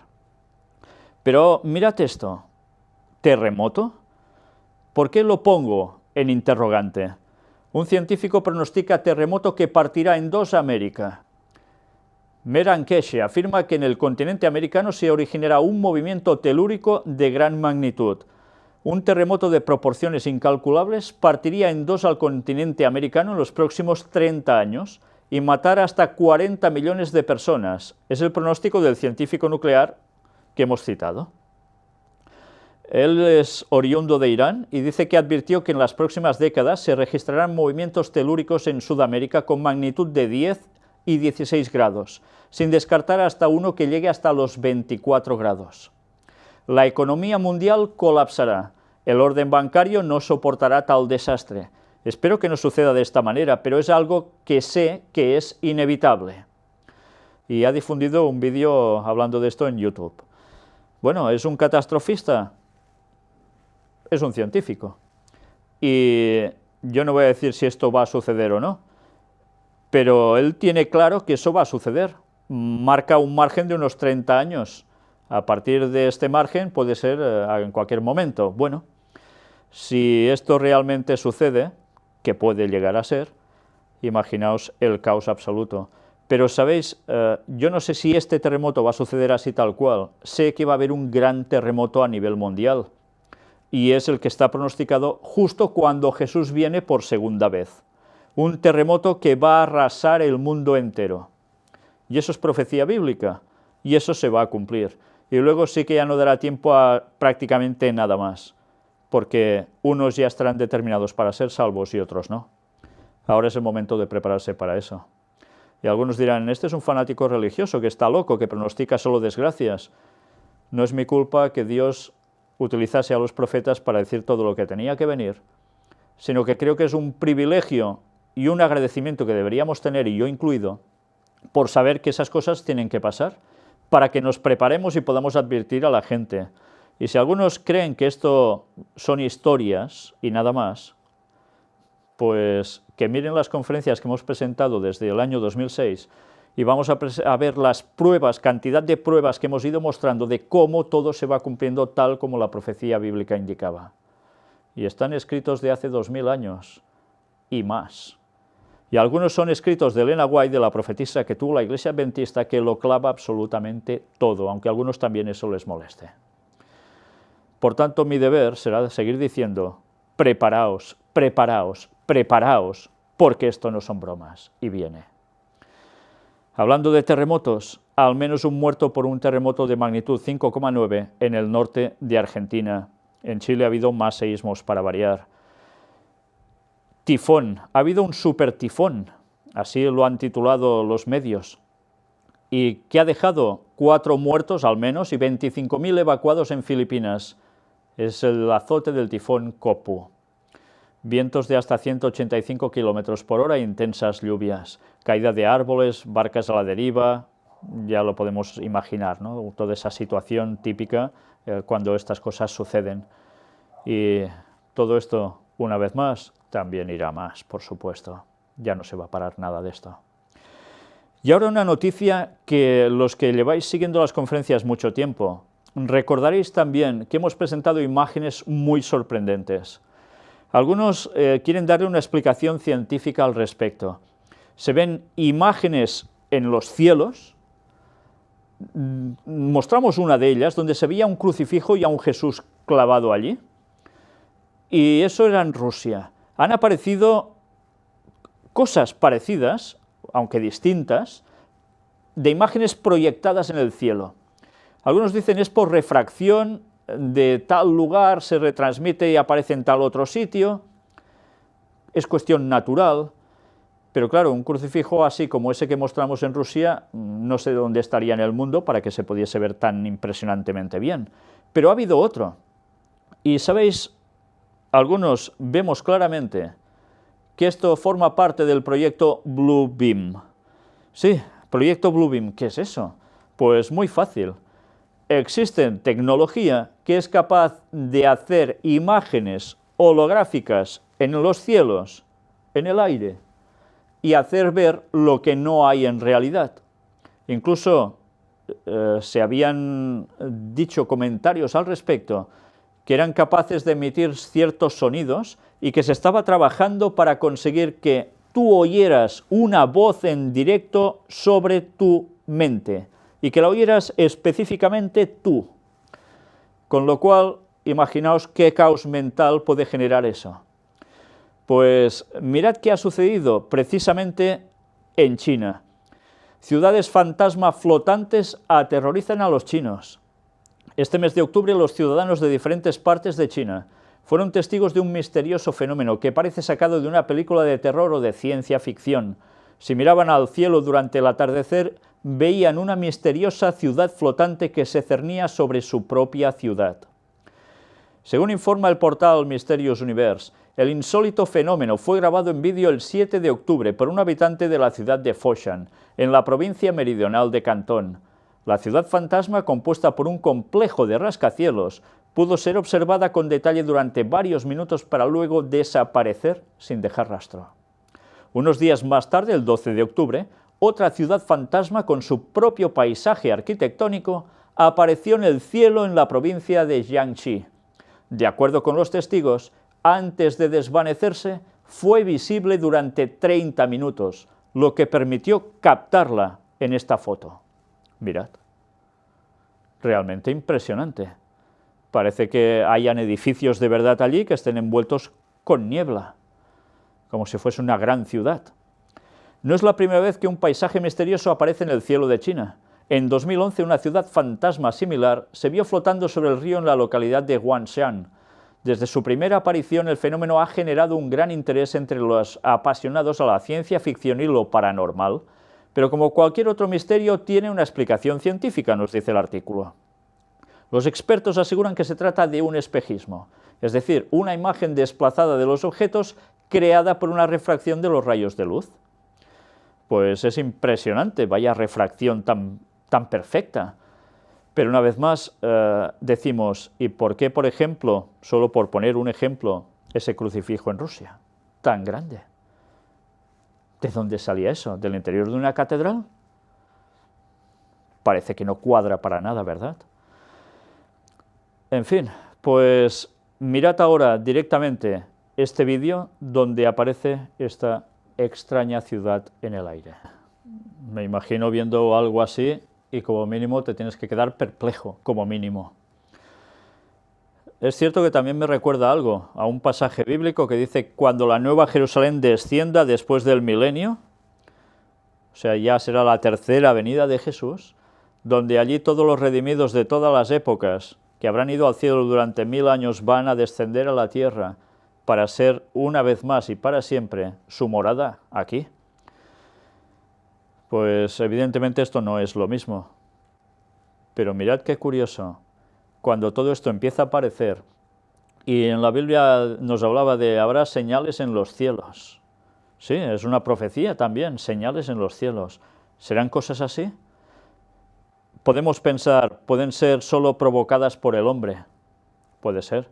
Pero mirad esto. ¿Terremoto? ¿Por qué lo pongo en interrogante? Un científico pronostica terremoto que partirá en 2 América. Meran Keshe afirma que en el continente americano se originará un movimiento telúrico de gran magnitud. Un terremoto de proporciones incalculables partiría en 2 al continente americano en los próximos 30 años y matará hasta 40 millones de personas. Es el pronóstico del científico nuclear que hemos citado. Él es oriundo de Irán y dice que advirtió que en las próximas décadas se registrarán movimientos telúricos en Sudamérica con magnitud de 10 y 16 grados, sin descartar hasta uno que llegue hasta los 24 grados. La economía mundial colapsará, el orden bancario no soportará tal desastre. Espero que no suceda de esta manera, pero es algo que sé que es inevitable. Y ha difundido un vídeo hablando de esto en YouTube. Bueno, ¿es un catastrofista? Es un científico. Y yo no voy a decir si esto va a suceder o no, pero él tiene claro que eso va a suceder. Marca un margen de unos 30 años. A partir de este margen puede ser en cualquier momento. Bueno, si esto realmente sucede, que puede llegar a ser, imaginaos el caos absoluto. Pero, ¿sabéis? Yo no sé si este terremoto va a suceder así tal cual. Sé que va a haber un gran terremoto a nivel mundial. Y es el que está pronosticado justo cuando Jesús viene por segunda vez. Un terremoto que va a arrasar el mundo entero. Y eso es profecía bíblica, y eso se va a cumplir. Y luego sí que ya no dará tiempo a prácticamente nada más, porque unos ya estarán determinados para ser salvos y otros no. Ahora es el momento de prepararse para eso. Y algunos dirán, este es un fanático religioso que está loco, que pronostica solo desgracias. No es mi culpa que Dios utilizase a los profetas para decir todo lo que tenía que venir, sino que creo que es un privilegio y un agradecimiento que deberíamos tener, y yo incluido, por saber que esas cosas tienen que pasar, para que nos preparemos y podamos advertir a la gente. Y si algunos creen que esto son historias y nada más, pues que miren las conferencias que hemos presentado desde el año 2006 y vamos a ver las pruebas, cantidad de pruebas que hemos ido mostrando de cómo todo se va cumpliendo tal como la profecía bíblica indicaba. Y están escritos de hace 2000 años y más. Y algunos son escritos de Elena White, de la profetisa que tuvo la Iglesia Adventista, que lo clava absolutamente todo, aunque a algunos también eso les moleste. Por tanto, mi deber será seguir diciendo, preparaos, preparaos, preparaos, porque esto no son bromas, y viene. Hablando de terremotos, al menos un muerto por un terremoto de magnitud 5,9 en el norte de Argentina. En Chile ha habido más seísmos para variar. Tifón, ha habido un supertifón, así lo han titulado los medios, y que ha dejado 4 muertos al menos y 25.000 evacuados en Filipinas. Es el azote del tifón Kopu. Vientos de hasta 185 km por hora e intensas lluvias, caída de árboles, barcas a la deriva, ya lo podemos imaginar, ¿no? Toda esa situación típica cuando estas cosas suceden. Y todo esto, una vez más, también irá más, por supuesto. Ya no se va a parar nada de esto. Y ahora una noticia que los que lleváis siguiendo las conferencias mucho tiempo, recordaréis también que hemos presentado imágenes muy sorprendentes. Algunos quieren darle una explicación científica al respecto. Se ven imágenes en los cielos, mostramos una de ellas, donde se veía un crucifijo y a un Jesús clavado allí, y eso era en Rusia. Han aparecido cosas parecidas, aunque distintas, de imágenes proyectadas en el cielo. Algunos dicen es por refracción, de tal lugar se retransmite y aparece en tal otro sitio, es cuestión natural, pero claro, un crucifijo así como ese que mostramos en Rusia, no sé dónde estaría en el mundo para que se pudiese ver tan impresionantemente bien, pero ha habido otro, y sabéis, algunos vemos claramente que esto forma parte del proyecto Blue Beam. Sí, proyecto Blue Beam, ¿qué es eso? Pues muy fácil. Existe tecnología que es capaz de hacer imágenes holográficas en los cielos, en el aire, y hacer ver lo que no hay en realidad. Incluso se habían dicho comentarios al respecto que eran capaces de emitir ciertos sonidos y que se estaba trabajando para conseguir que tú oyeras una voz en directo sobre tu mente, y que la oyeras específicamente tú. Con lo cual, imaginaos qué caos mental puede generar eso. Pues mirad qué ha sucedido precisamente en China. Ciudades fantasma flotantes aterrorizan a los chinos. Este mes de octubre los ciudadanos de diferentes partes de China fueron testigos de un misterioso fenómeno que parece sacado de una película de terror o de ciencia ficción. Si miraban al cielo durante el atardecer, veían una misteriosa ciudad flotante que se cernía sobre su propia ciudad. Según informa el portal Mysterious Universe, el insólito fenómeno fue grabado en vídeo el 7 de octubre por un habitante de la ciudad de Foshan, en la provincia meridional de Cantón. La ciudad fantasma, compuesta por un complejo de rascacielos, pudo ser observada con detalle durante varios minutos para luego desaparecer sin dejar rastro. Unos días más tarde, el 12 de octubre, otra ciudad fantasma con su propio paisaje arquitectónico apareció en el cielo en la provincia de Jiangxi. De acuerdo con los testigos, antes de desvanecerse, fue visible durante 30 minutos, lo que permitió captarla en esta foto. Mirad, realmente impresionante. Parece que hayan edificios de verdad allí que estén envueltos con niebla, como si fuese una gran ciudad. No es la primera vez que un paisaje misterioso aparece en el cielo de China. En 2011, una ciudad fantasma similar se vio flotando sobre el río en la localidad de Huangshan. Desde su primera aparición, el fenómeno ha generado un gran interés entre los apasionados a la ciencia ficción y lo paranormal, pero como cualquier otro misterio, tiene una explicación científica, nos dice el artículo. Los expertos aseguran que se trata de un espejismo, es decir, una imagen desplazada de los objetos creada por una refracción de los rayos de luz. Pues es impresionante, vaya refracción tan perfecta. Pero una vez más decimos, ¿y por qué, por ejemplo, solo por poner un ejemplo, ese crucifijo en Rusia, tan grande? ¿De dónde salía eso? ¿Del interior de una catedral? Parece que no cuadra para nada, ¿verdad? En fin, pues mirad ahora directamente este vídeo donde aparece esta extraña ciudad en el aire. Me imagino viendo algo así y como mínimo te tienes que quedar perplejo, como mínimo. Es cierto que también me recuerda algo, a un pasaje bíblico que dice cuando la nueva Jerusalén descienda después del milenio, o sea, ya será la tercera venida de Jesús, donde allí todos los redimidos de todas las épocas que habrán ido al cielo durante 1000 años van a descender a la tierra para ser una vez más y para siempre su morada aquí. Pues evidentemente esto no es lo mismo. Pero mirad qué curioso, cuando todo esto empieza a aparecer, y en la Biblia nos hablaba de habrá señales en los cielos. Sí, es una profecía también, señales en los cielos. ¿Serán cosas así? Podemos pensar, pueden ser solo provocadas por el hombre, puede ser,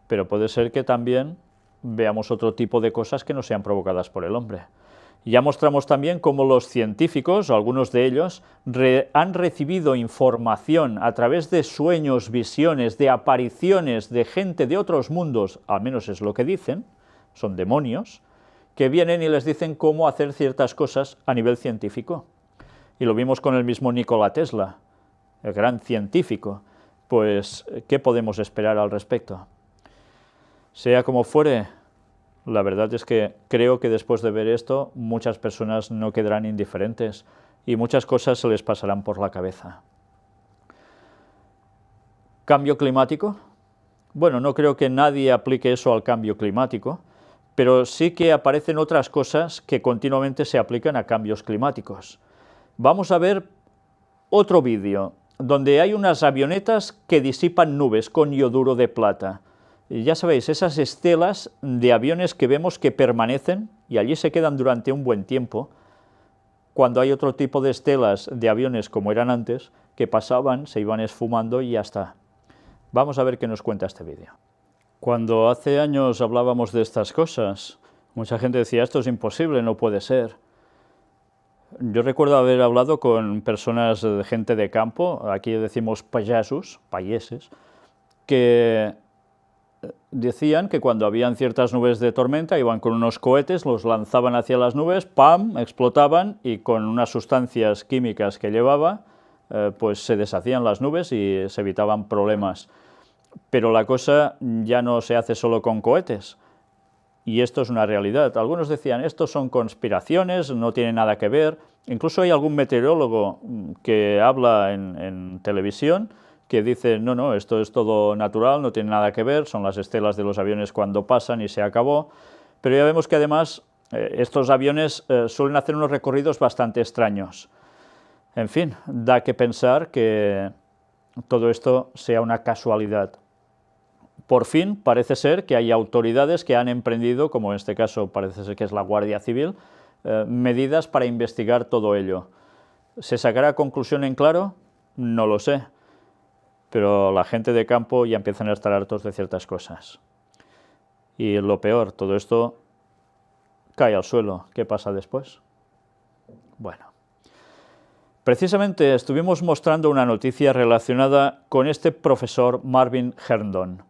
pero puede ser que también veamos otro tipo de cosas que no sean provocadas por el hombre. Ya mostramos también cómo los científicos, o algunos de ellos, han recibido información a través de sueños, visiones, de apariciones de gente de otros mundos, al menos es lo que dicen, son demonios, que vienen y les dicen cómo hacer ciertas cosas a nivel científico. Y lo vimos con el mismo Nikola Tesla, el gran científico. Pues, ¿qué podemos esperar al respecto? Sea como fuere, la verdad es que creo que después de ver esto, muchas personas no quedarán indiferentes y muchas cosas se les pasarán por la cabeza. ¿Cambio climático? Bueno, no creo que nadie aplique eso al cambio climático, pero sí que aparecen otras cosas que continuamente se aplican a cambios climáticos. Vamos a ver otro vídeo, donde hay unas avionetas que disipan nubes con yoduro de plata. Y ya sabéis, esas estelas de aviones que vemos que permanecen y allí se quedan durante un buen tiempo, cuando hay otro tipo de estelas de aviones como eran antes, que pasaban, se iban esfumando y ya está. Vamos a ver qué nos cuenta este vídeo. Cuando hace años hablábamos de estas cosas, mucha gente decía, esto es imposible, no puede ser. Yo recuerdo haber hablado con personas, gente de campo, aquí decimos payasos, payeses, que decían que cuando habían ciertas nubes de tormenta iban con unos cohetes, los lanzaban hacia las nubes, ¡pam!, explotaban y con unas sustancias químicas que llevaba, pues se deshacían las nubes y se evitaban problemas. Pero la cosa ya no se hace solo con cohetes. Y esto es una realidad. Algunos decían, estos son conspiraciones, no tiene nada que ver. Incluso hay algún meteorólogo que habla en televisión que dice, no, esto es todo natural, no tiene nada que ver, son las estelas de los aviones cuando pasan y se acabó. Pero ya vemos que además estos aviones suelen hacer unos recorridos bastante extraños. En fin, da que pensar que todo esto sea una casualidad. Por fin, parece ser que hay autoridades que han emprendido, como en este caso parece ser que es la Guardia Civil, medidas para investigar todo ello. ¿Se sacará conclusión en claro? No lo sé, pero la gente de campo ya empiezan a estar hartos de ciertas cosas. Y lo peor, todo esto cae al suelo. ¿Qué pasa después? Bueno. Precisamente estuvimos mostrando una noticia relacionada con este profesor Marvin Herndon.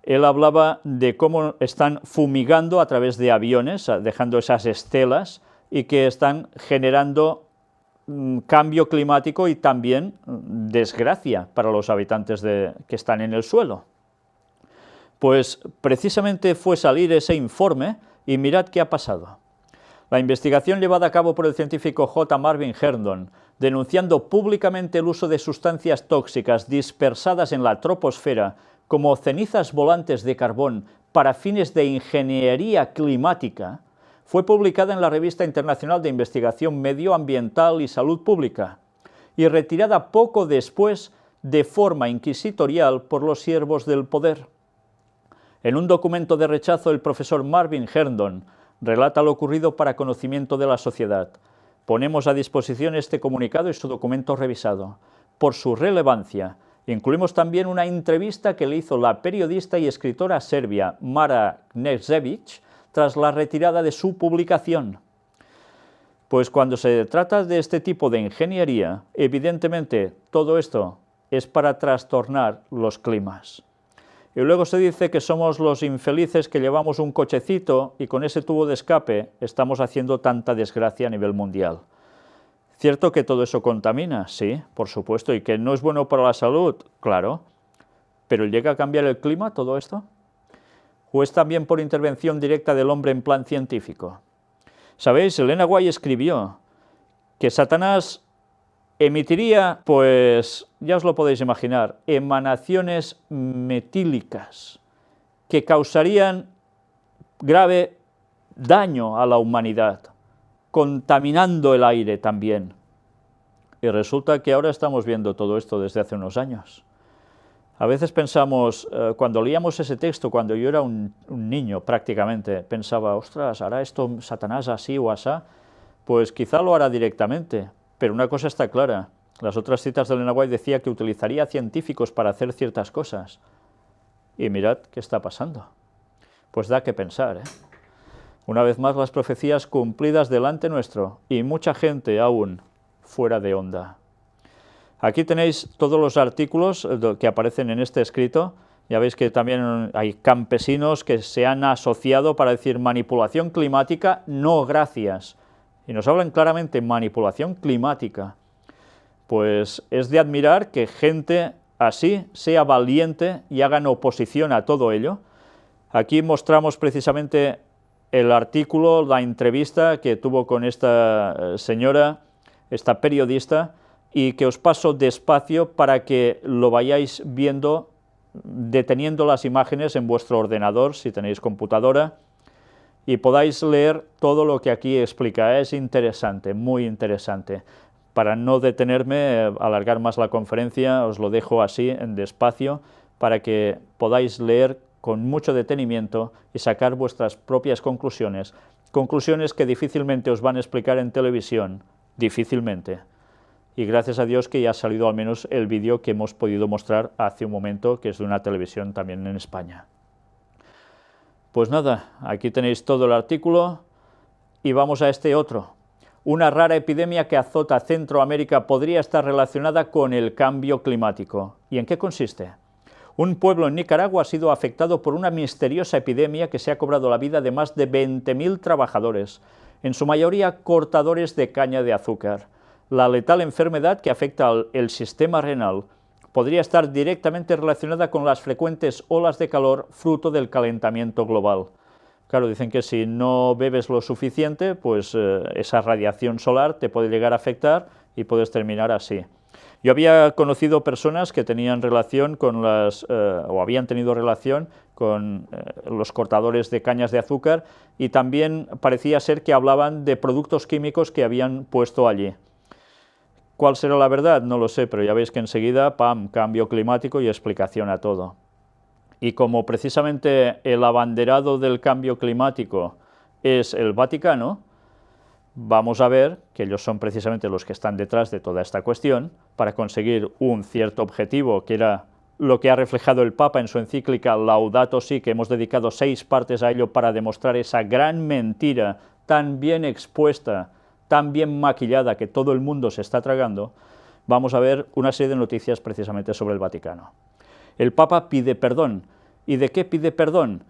Él hablaba de cómo están fumigando a través de aviones, dejando esas estelas, y que están generando cambio climático y también desgracia para los habitantes que están en el suelo. Pues precisamente fue salir ese informe y mirad qué ha pasado. La investigación llevada a cabo por el científico J. Marvin Herndon, denunciando públicamente el uso de sustancias tóxicas dispersadas en la troposfera como cenizas volantes de carbón para fines de ingeniería climática, fue publicada en la Revista Internacional de Investigación Medioambiental y Salud Pública y retirada poco después de forma inquisitorial por los siervos del poder. En un documento de rechazo, el profesor Marvin Herndon relata lo ocurrido para conocimiento de la sociedad. Ponemos a disposición este comunicado y su documento revisado. por su relevancia. Incluimos también una entrevista que le hizo la periodista y escritora serbia Mara Knežević tras la retirada de su publicación. Pues cuando se trata de este tipo de ingeniería, evidentemente todo esto es para trastornar los climas. Y luego se dice que somos los infelices que llevamos un cochecito y con ese tubo de escape estamos haciendo tanta desgracia a nivel mundial. ¿Cierto que todo eso contamina? Sí, por supuesto, y que no es bueno para la salud, claro, pero ¿llega a cambiar el clima todo esto? ¿O es también por intervención directa del hombre en plan científico? ¿Sabéis? Elena White escribió que Satanás emitiría, pues ya os lo podéis imaginar, emanaciones metílicas que causarían grave daño a la humanidad, contaminando el aire también. Y resulta que ahora estamos viendo todo esto desde hace unos años. A veces pensamos, cuando leíamos ese texto, cuando yo era un niño prácticamente, pensaba, ostras, ¿hará esto Satanás así o asá? Pues quizá lo hará directamente, pero una cosa está clara. Las otras citas de Elena White decía que utilizaría científicos para hacer ciertas cosas. Y mirad qué está pasando. Pues da que pensar, ¿eh? Una vez más las profecías cumplidas delante nuestro y mucha gente aún fuera de onda. Aquí tenéis todos los artículos que aparecen en este escrito. Ya veis que también hay campesinos que se han asociado para decir manipulación climática, no gracias. Y nos hablan claramente manipulación climática. Pues es de admirar que gente así sea valiente y hagan oposición a todo ello. Aquí mostramos precisamente el artículo, la entrevista que tuvo con esta señora, esta periodista, y que os paso despacio para que lo vayáis viendo, deteniendo las imágenes en vuestro ordenador, si tenéis computadora, y podáis leer todo lo que aquí explica. Es interesante, muy interesante. Para no detenerme, alargar más la conferencia, os lo dejo así, en despacio, para que podáis leer con mucho detenimiento y sacar vuestras propias conclusiones. Conclusiones que difícilmente os van a explicar en televisión, difícilmente. Y gracias a Dios que ya ha salido al menos el vídeo que hemos podido mostrar hace un momento, que es de una televisión también en España. Pues nada, aquí tenéis todo el artículo y vamos a este otro. Una rara epidemia que azota Centroamérica podría estar relacionada con el cambio climático. ¿Y en qué consiste? Un pueblo en Nicaragua ha sido afectado por una misteriosa epidemia que se ha cobrado la vida de más de 20.000 trabajadores, en su mayoría cortadores de caña de azúcar. La letal enfermedad que afecta el sistema renal podría estar directamente relacionada con las frecuentes olas de calor fruto del calentamiento global. Claro, dicen que si no bebes lo suficiente, pues esa radiación solar te puede llegar a afectar y puedes terminar así. Yo había conocido personas que tenían relación con o habían tenido relación con los cortadores de cañas de azúcar y también parecía ser que hablaban de productos químicos que habían puesto allí. ¿Cuál será la verdad? No lo sé, pero ya veis que enseguida, ¡pam!, cambio climático y explicación a todo. Y como precisamente el abanderado del cambio climático es el Vaticano, vamos a ver que ellos son precisamente los que están detrás de toda esta cuestión para conseguir un cierto objetivo, que era lo que ha reflejado el Papa en su encíclica Laudato Si, que hemos dedicado 6 partes a ello para demostrar esa gran mentira tan bien expuesta, tan bien maquillada que todo el mundo se está tragando. Vamos a ver una serie de noticias precisamente sobre el Vaticano. El Papa pide perdón. ¿Y de qué pide perdón?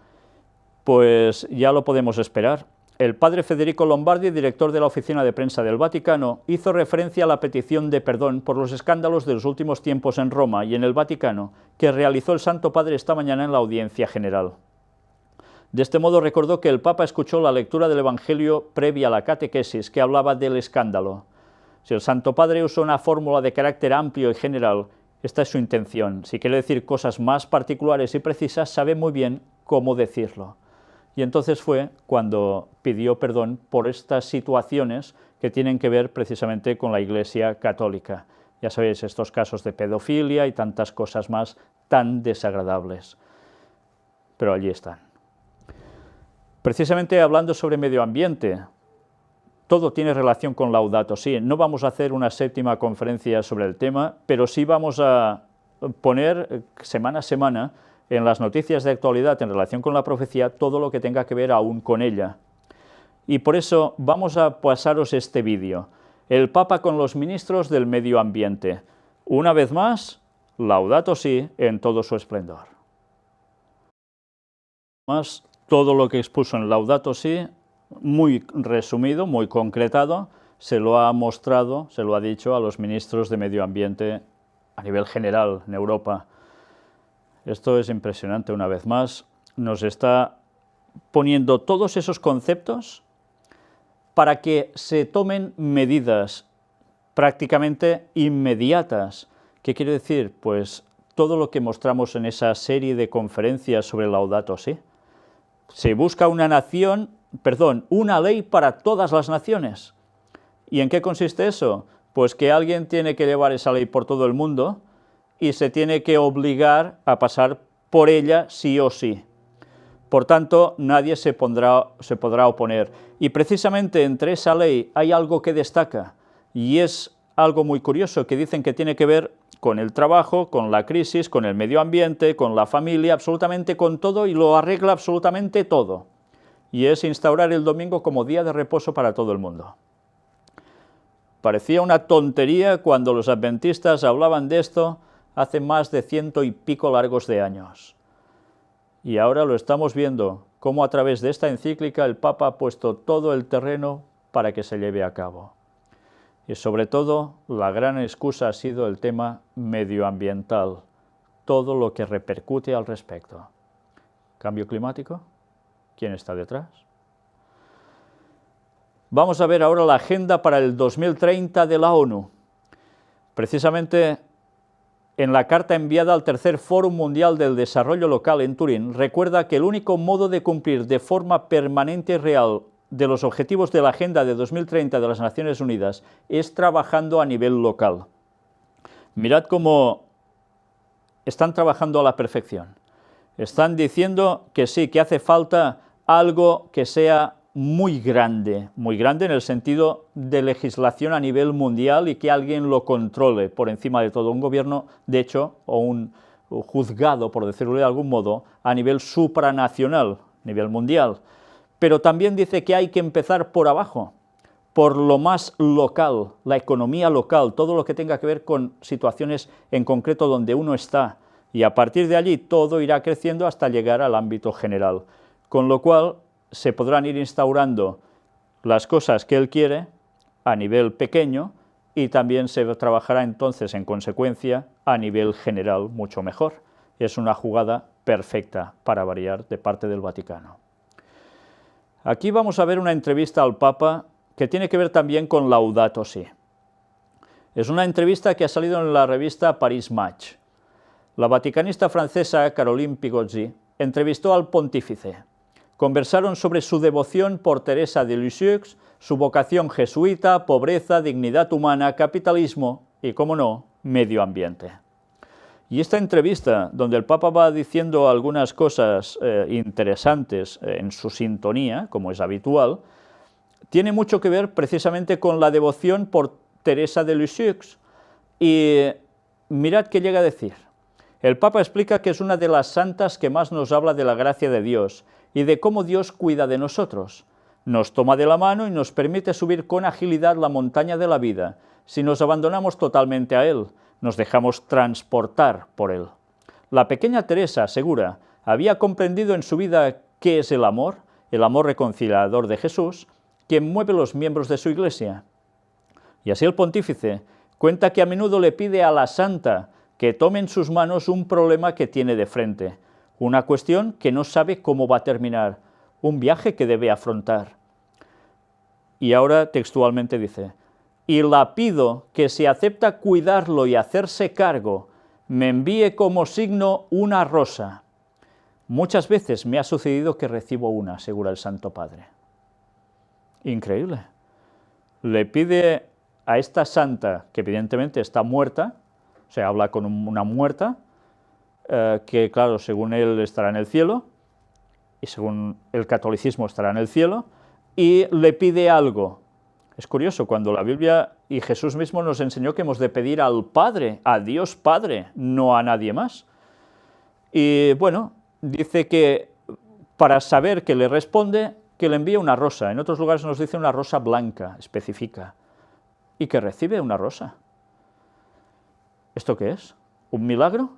Pues ya lo podemos esperar. El padre Federico Lombardi, director de la Oficina de Prensa del Vaticano, hizo referencia a la petición de perdón por los escándalos de los últimos tiempos en Roma y en el Vaticano que realizó el Santo Padre esta mañana en la audiencia general. De este modo recordó que el Papa escuchó la lectura del Evangelio previa a la catequesis que hablaba del escándalo. Si el Santo Padre usa una fórmula de carácter amplio y general, esta es su intención. Si quiere decir cosas más particulares y precisas, sabe muy bien cómo decirlo. Y entonces fue cuando pidió perdón por estas situaciones que tienen que ver precisamente con la Iglesia católica. Ya sabéis, estos casos de pedofilia y tantas cosas más tan desagradables. Pero allí están. Precisamente hablando sobre medio ambiente, todo tiene relación con Laudato Si. No vamos a hacer una séptima conferencia sobre el tema, pero sí vamos a poner semana a semana en las noticias de actualidad en relación con la profecía todo lo que tenga que ver aún con ella. Y por eso vamos a pasaros este vídeo. El Papa con los ministros del medio ambiente. Una vez más, Laudato Si en todo su esplendor. Más todo lo que expuso en Laudato Si, muy resumido, muy concretado, se lo ha mostrado, se lo ha dicho a los ministros de medio ambiente a nivel general en Europa. Esto es impresionante, una vez más, nos está poniendo todos esos conceptos para que se tomen medidas prácticamente inmediatas. ¿Qué quiere decir? Pues todo lo que mostramos en esa serie de conferencias sobre Laudato Si. Se busca una ley para todas las naciones. ¿Y en qué consiste eso? Pues que alguien tiene que llevar esa ley por todo el mundo y se tiene que obligar a pasar por ella sí o sí. Por tanto, nadie se podrá oponer. Y precisamente entre esa ley hay algo que destaca, y es algo muy curioso, que dicen que tiene que ver con el trabajo, con la crisis, con el medio ambiente, con la familia, absolutamente con todo, y lo arregla absolutamente todo. Y es instaurar el domingo como día de reposo para todo el mundo. Parecía una tontería cuando los adventistas hablaban de esto hace más de 100 y pico largos de años. Y ahora lo estamos viendo, cómo a través de esta encíclica el Papa ha puesto todo el terreno para que se lleve a cabo. Y sobre todo, la gran excusa ha sido el tema medioambiental, todo lo que repercute al respecto. ¿Cambio climático? ¿Quién está detrás? Vamos a ver ahora la agenda para el 2030 de la ONU. Precisamente en la carta enviada al tercer Fórum Mundial del Desarrollo Local en Turín, recuerda que el único modo de cumplir de forma permanente y real de los objetivos de la Agenda de 2030 de las Naciones Unidas es trabajando a nivel local. Mirad cómo están trabajando a la perfección. Están diciendo que sí, que hace falta algo que sea muy grande en el sentido de legislación a nivel mundial y que alguien lo controle por encima de todo, un gobierno, de hecho, o un juzgado, por decirlo de algún modo, a nivel supranacional, a nivel mundial. Pero también dice que hay que empezar por abajo, por lo más local, la economía local, todo lo que tenga que ver con situaciones en concreto donde uno está, y a partir de allí todo irá creciendo hasta llegar al ámbito general, con lo cual se podrán ir instaurando las cosas que él quiere a nivel pequeño y también se trabajará entonces en consecuencia a nivel general mucho mejor. Es una jugada perfecta para variar de parte del Vaticano. Aquí vamos a ver una entrevista al Papa que tiene que ver también con Laudato Si. Es una entrevista que ha salido en la revista Paris Match. La vaticanista francesa Caroline Pigozzi entrevistó al pontífice. Conversaron sobre su devoción por Teresa de Lisieux, su vocación jesuita, pobreza, dignidad humana, capitalismo y, como no, medio ambiente. Y esta entrevista, donde el Papa va diciendo algunas cosas interesantes en su sintonía, como es habitual, tiene mucho que ver precisamente con la devoción por Teresa de Lisieux. Y mirad qué llega a decir. El Papa explica que es una de las santas que más nos habla de la gracia de Dios y de cómo Dios cuida de nosotros. Nos toma de la mano y nos permite subir con agilidad la montaña de la vida, si nos abandonamos totalmente a Él, nos dejamos transportar por Él. La pequeña Teresa, asegura, había comprendido en su vida qué es el amor reconciliador de Jesús, quien mueve los miembros de su Iglesia. Y así el pontífice cuenta que a menudo le pide a la santa que tome en sus manos un problema que tiene de frente, una cuestión que no sabe cómo va a terminar, un viaje que debe afrontar. Y ahora textualmente dice, y la pido que si acepta cuidarlo y hacerse cargo, me envíe como signo una rosa. Muchas veces me ha sucedido que recibo una, asegura el Santo Padre. Increíble. Le pide a esta santa, que evidentemente está muerta, se habla con una muerta, que claro, según él estará en el cielo, y según el catolicismo estará en el cielo, y le pide algo, Es curioso, cuando la Biblia y Jesús mismo nos enseñó que hemos de pedir al Padre, a Dios Padre, no a nadie más. Y bueno, dice que para saber que le responde, que le envía una rosa. En otros lugares nos dice una rosa blanca, especifica. Y que recibe una rosa. ¿Esto qué es? ¿Un milagro?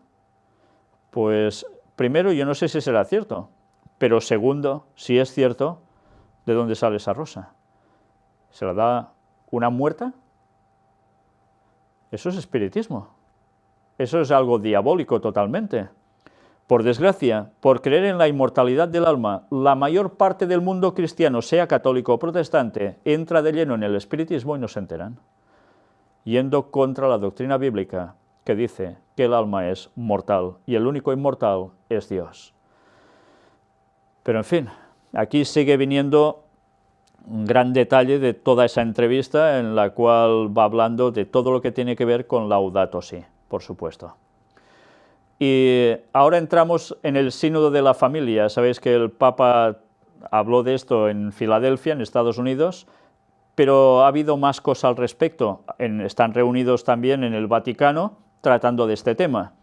Pues primero, yo no sé si será cierto, pero segundo, si es cierto, ¿de dónde sale esa rosa? ¿Se la da una muerta? Eso es espiritismo. Eso es algo diabólico totalmente. Por desgracia, por creer en la inmortalidad del alma, la mayor parte del mundo cristiano, sea católico o protestante, entra de lleno en el espiritismo y no se enteran, yendo contra la doctrina bíblica que dice que el alma es mortal y el único inmortal es Dios. Pero en fin, aquí sigue viniendo un gran detalle de toda esa entrevista en la cual va hablando de todo lo que tiene que ver con Laudato Si, por supuesto. Y ahora entramos en el sínodo de la familia. Sabéis que el Papa habló de esto en Filadelfia, en Estados Unidos, pero ha habido más cosas al respecto. Están reunidos también en el Vaticano tratando de este tema.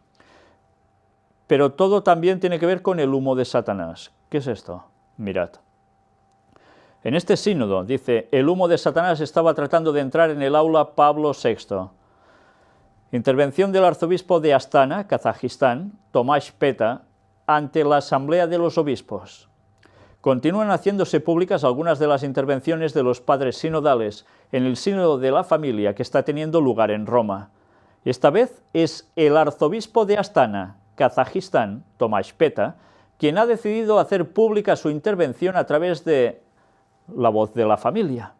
Pero todo también tiene que ver con el humo de Satanás. ¿Qué es esto? Mirad. En este sínodo, dice, el humo de Satanás estaba tratando de entrar en el aula Pablo VI. Intervención del arzobispo de Astana, Kazajistán, Tomás Peta, ante la Asamblea de los Obispos. Continúan haciéndose públicas algunas de las intervenciones de los padres sinodales en el sínodo de la familia que está teniendo lugar en Roma. Esta vez es el arzobispo de Astana, Kazajistán, Tomás Peta, quien ha decidido hacer pública su intervención a través de la voz de la familia.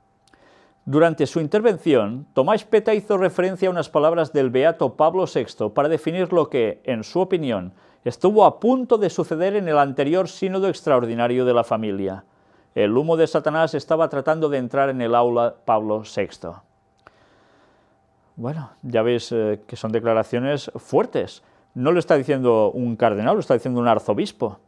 Durante su intervención, Tomás Peta hizo referencia a unas palabras del beato Pablo VI para definir lo que, en su opinión, estuvo a punto de suceder en el anterior sínodo extraordinario de la familia. El humo de Satanás estaba tratando de entrar en el aula Pablo VI. Bueno, ya veis que son declaraciones fuertes. No lo está diciendo un cardenal, lo está diciendo un arzobispo.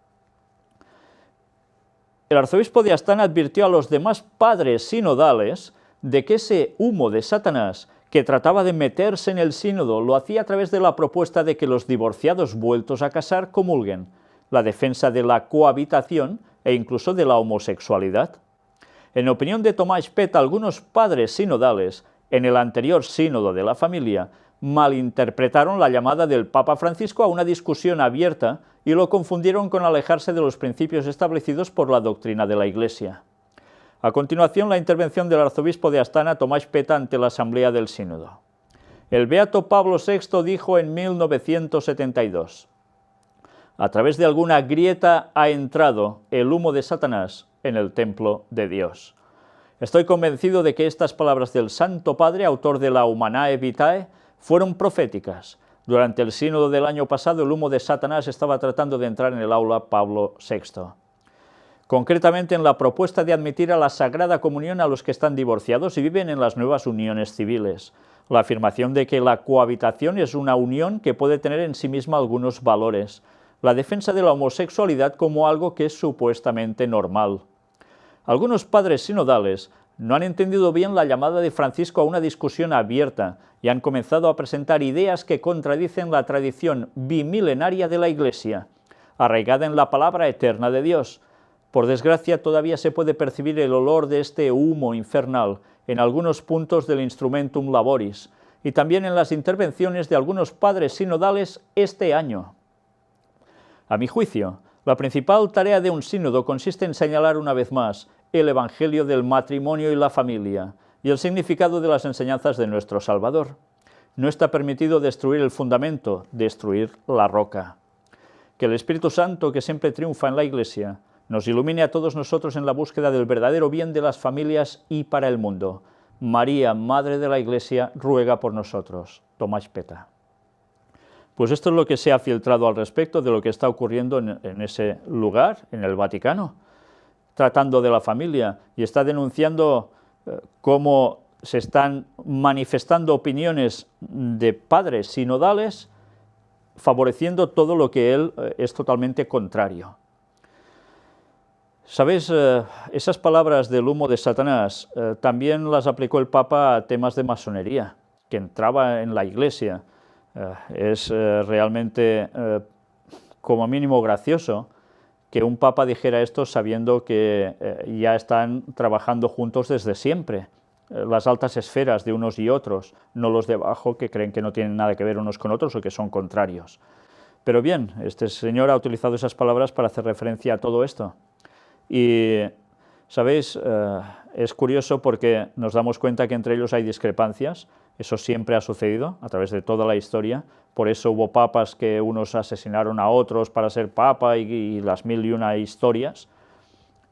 El arzobispo de Astana advirtió a los demás padres sinodales de que ese humo de Satanás que trataba de meterse en el sínodo lo hacía a través de la propuesta de que los divorciados vueltos a casar comulguen, la defensa de la cohabitación e incluso de la homosexualidad. En opinión de Tomás Peta, algunos padres sinodales, en el anterior sínodo de la familia, malinterpretaron la llamada del Papa Francisco a una discusión abierta y lo confundieron con alejarse de los principios establecidos por la doctrina de la Iglesia. A continuación, la intervención del arzobispo de Astana, Tomás Peta, ante la asamblea del sínodo. El beato Pablo VI dijo en 1972, a través de alguna grieta ha entrado el humo de Satanás en el templo de Dios. Estoy convencido de que estas palabras del Santo Padre, autor de la Humanae Vitae, fueron proféticas. Durante el sínodo del año pasado, el humo de Satanás estaba tratando de entrar en el aula Pablo VI. Concretamente en la propuesta de admitir a la Sagrada Comunión a los que están divorciados y viven en las nuevas uniones civiles. La afirmación de que la cohabitación es una unión que puede tener en sí misma algunos valores. La defensa de la homosexualidad como algo que es supuestamente normal. Algunos padres sinodales no han entendido bien la llamada de Francisco a una discusión abierta y han comenzado a presentar ideas que contradicen la tradición bimilenaria de la Iglesia, arraigada en la palabra eterna de Dios. Por desgracia, todavía se puede percibir el olor de este humo infernal en algunos puntos del Instrumentum Laboris y también en las intervenciones de algunos padres sinodales este año. A mi juicio, la principal tarea de un sínodo consiste en señalar una vez más el Evangelio del matrimonio y la familia y el significado de las enseñanzas de nuestro Salvador. No está permitido destruir el fundamento, destruir la roca. Que el Espíritu Santo, que siempre triunfa en la Iglesia, nos ilumine a todos nosotros en la búsqueda del verdadero bien de las familias y para el mundo. María, Madre de la Iglesia, ruega por nosotros. Tomás Peta. Pues esto es lo que se ha filtrado al respecto de lo que está ocurriendo en ese lugar, en el Vaticano, tratando de la familia, y está denunciando cómo se están manifestando opiniones de padres sinodales, favoreciendo todo lo que él es totalmente contrario. ¿Sabéis? Esas palabras del humo de Satanás también las aplicó el Papa a temas de masonería, que entraba en la Iglesia. Es realmente, como mínimo, gracioso que un Papa dijera esto sabiendo que ya están trabajando juntos desde siempre. Las altas esferas de unos y otros, no los de abajo que creen que no tienen nada que ver unos con otros o que son contrarios. Pero bien, este señor ha utilizado esas palabras para hacer referencia a todo esto. Y, ¿sabéis? Es curioso porque nos damos cuenta que entre ellos hay discrepancias. Eso siempre ha sucedido a través de toda la historia. Por eso hubo papas que unos asesinaron a otros para ser papa y las mil y una historias.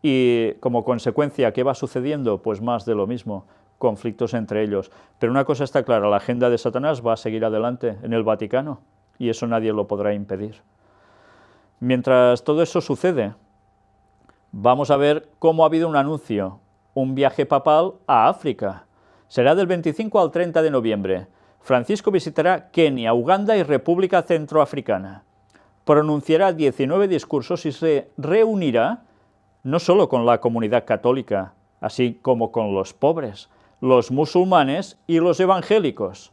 Y como consecuencia, ¿qué va sucediendo? Pues más de lo mismo, conflictos entre ellos. Pero una cosa está clara, la agenda de Satanás va a seguir adelante en el Vaticano y eso nadie lo podrá impedir. Mientras todo eso sucede, vamos a ver cómo ha habido un anuncio, un viaje papal a África. Será del 25 al 30 de noviembre. Francisco visitará Kenia, Uganda y República Centroafricana. Pronunciará 19 discursos y se reunirá no solo con la comunidad católica, así como con los pobres, los musulmanes y los evangélicos.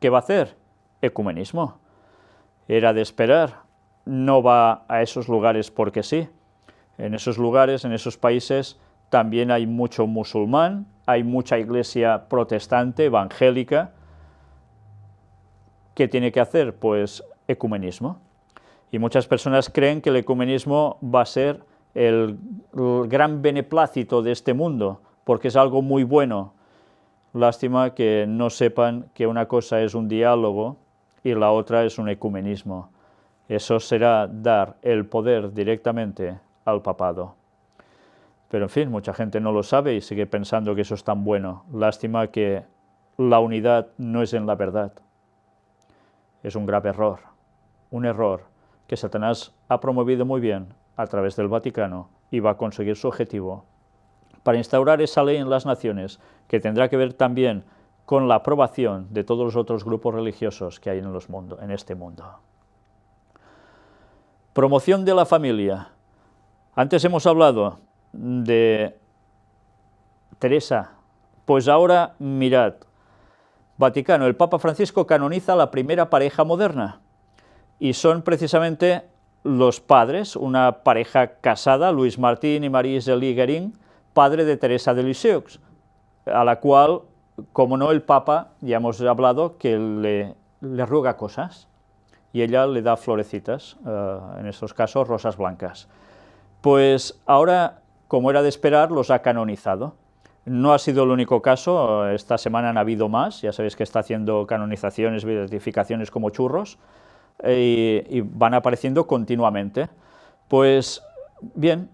¿Qué va a hacer? Ecumenismo. Era de esperar. No va a esos lugares porque sí. En esos lugares, en esos países, también hay mucho musulmán, hay mucha iglesia protestante, evangélica. ¿Qué tiene que hacer? Pues ecumenismo. Y muchas personas creen que el ecumenismo va a ser el gran beneplácito de este mundo, porque es algo muy bueno. Lástima que no sepan que una cosa es un diálogo y la otra es un ecumenismo. Eso será dar el poder directamente al papado. Pero en fin, mucha gente no lo sabe y sigue pensando que eso es tan bueno. Lástima que la unidad no es en la verdad. Es un grave error, un error que Satanás ha promovido muy bien a través del Vaticano y va a conseguir su objetivo para instaurar esa ley en las naciones que tendrá que ver también con la aprobación de todos los otros grupos religiosos que hay en este mundo. Promoción de la familia. Antes hemos hablado de Teresa, pues ahora mirad, Vaticano, el Papa Francisco canoniza la primera pareja moderna y son precisamente los padres, una pareja casada, Luis Martín y Marie-Zélie Guérin, padre de Teresa de Lisieux, a la cual, como no, el Papa, ya hemos hablado, que le ruega cosas y ella le da florecitas, en estos casos rosas blancas. Pues ahora, como era de esperar, los ha canonizado. No ha sido el único caso, esta semana han habido más, ya sabéis que está haciendo canonizaciones, beatificaciones como churros, y van apareciendo continuamente. Pues bien,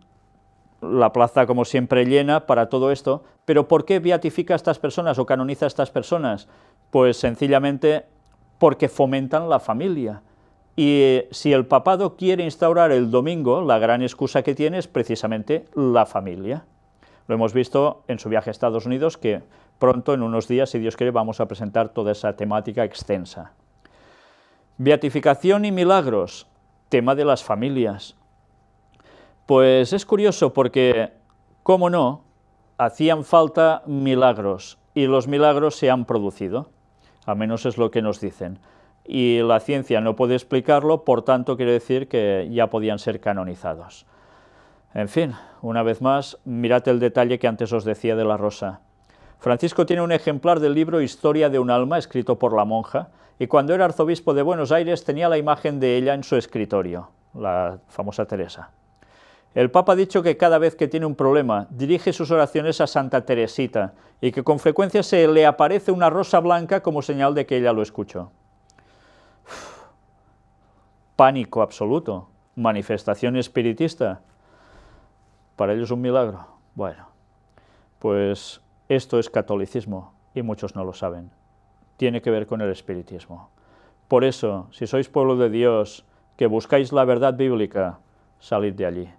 la plaza como siempre llena para todo esto, pero ¿por qué beatifica a estas personas o canoniza a estas personas? Pues sencillamente porque fomentan la familia. Y si el papado quiere instaurar el domingo, la gran excusa que tiene es precisamente la familia. Lo hemos visto en su viaje a Estados Unidos, que pronto, en unos días, si Dios quiere, vamos a presentar toda esa temática extensa. Beatificación y milagros, tema de las familias. Pues es curioso porque, cómo no, hacían falta milagros, y los milagros se han producido, al menos es lo que nos dicen. Y la ciencia no puede explicarlo, por tanto quiere decir que ya podían ser canonizados. En fin, una vez más, mirad el detalle que antes os decía de la rosa. Francisco tiene un ejemplar del libro Historia de un alma, escrito por la monja, y cuando era arzobispo de Buenos Aires tenía la imagen de ella en su escritorio, la famosa Teresa. El Papa ha dicho que cada vez que tiene un problema, dirige sus oraciones a Santa Teresita, y que con frecuencia se le aparece una rosa blanca como señal de que ella lo escuchó. Pánico absoluto, manifestación espiritista. Para ellos un milagro. Bueno, pues esto es catolicismo y muchos no lo saben. Tiene que ver con el espiritismo. Por eso, si sois pueblo de Dios, que buscáis la verdad bíblica, salid de allí.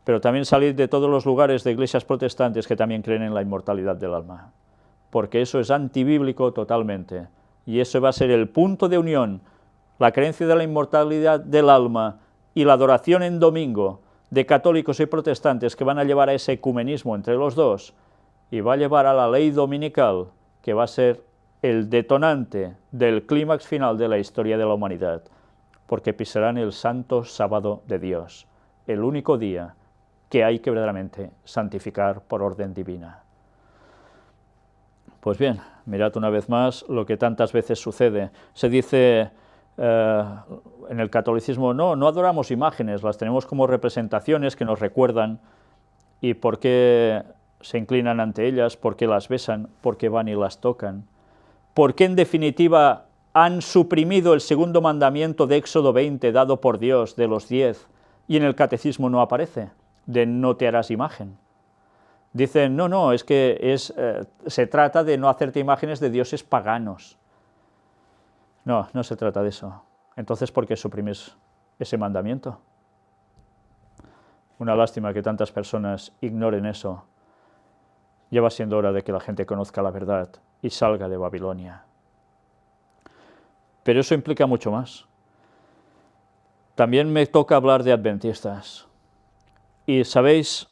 Pero también salid de todos los lugares de iglesias protestantes que también creen en la inmortalidad del alma. Porque eso es antibíblico totalmente. Y eso va a ser el punto de unión, la creencia de la inmortalidad del alma y la adoración en domingo, de católicos y protestantes que van a llevar a ese ecumenismo entre los dos, y va a llevar a la ley dominical, que va a ser el detonante del clímax final de la historia de la humanidad, porque pisarán el santo sábado de Dios, el único día que hay que verdaderamente santificar por orden divina. Pues bien, mirad una vez más lo que tantas veces sucede. Se dice en el catolicismo, no adoramos imágenes, las tenemos como representaciones que nos recuerdan. ¿Y por qué se inclinan ante ellas? ¿Por qué las besan? ¿Por qué van y las tocan? ¿Por qué en definitiva han suprimido el segundo mandamiento de Éxodo 20 dado por Dios de los 10 y en el catecismo no aparece, de no te harás imagen? Dicen, no, es que se trata de no hacerte imágenes de dioses paganos. No se trata de eso. Entonces, ¿por qué suprimes ese mandamiento? Una lástima que tantas personas ignoren eso. Ya va siendo hora de que la gente conozca la verdad y salga de Babilonia. Pero eso implica mucho más. También me toca hablar de adventistas. Y sabéis,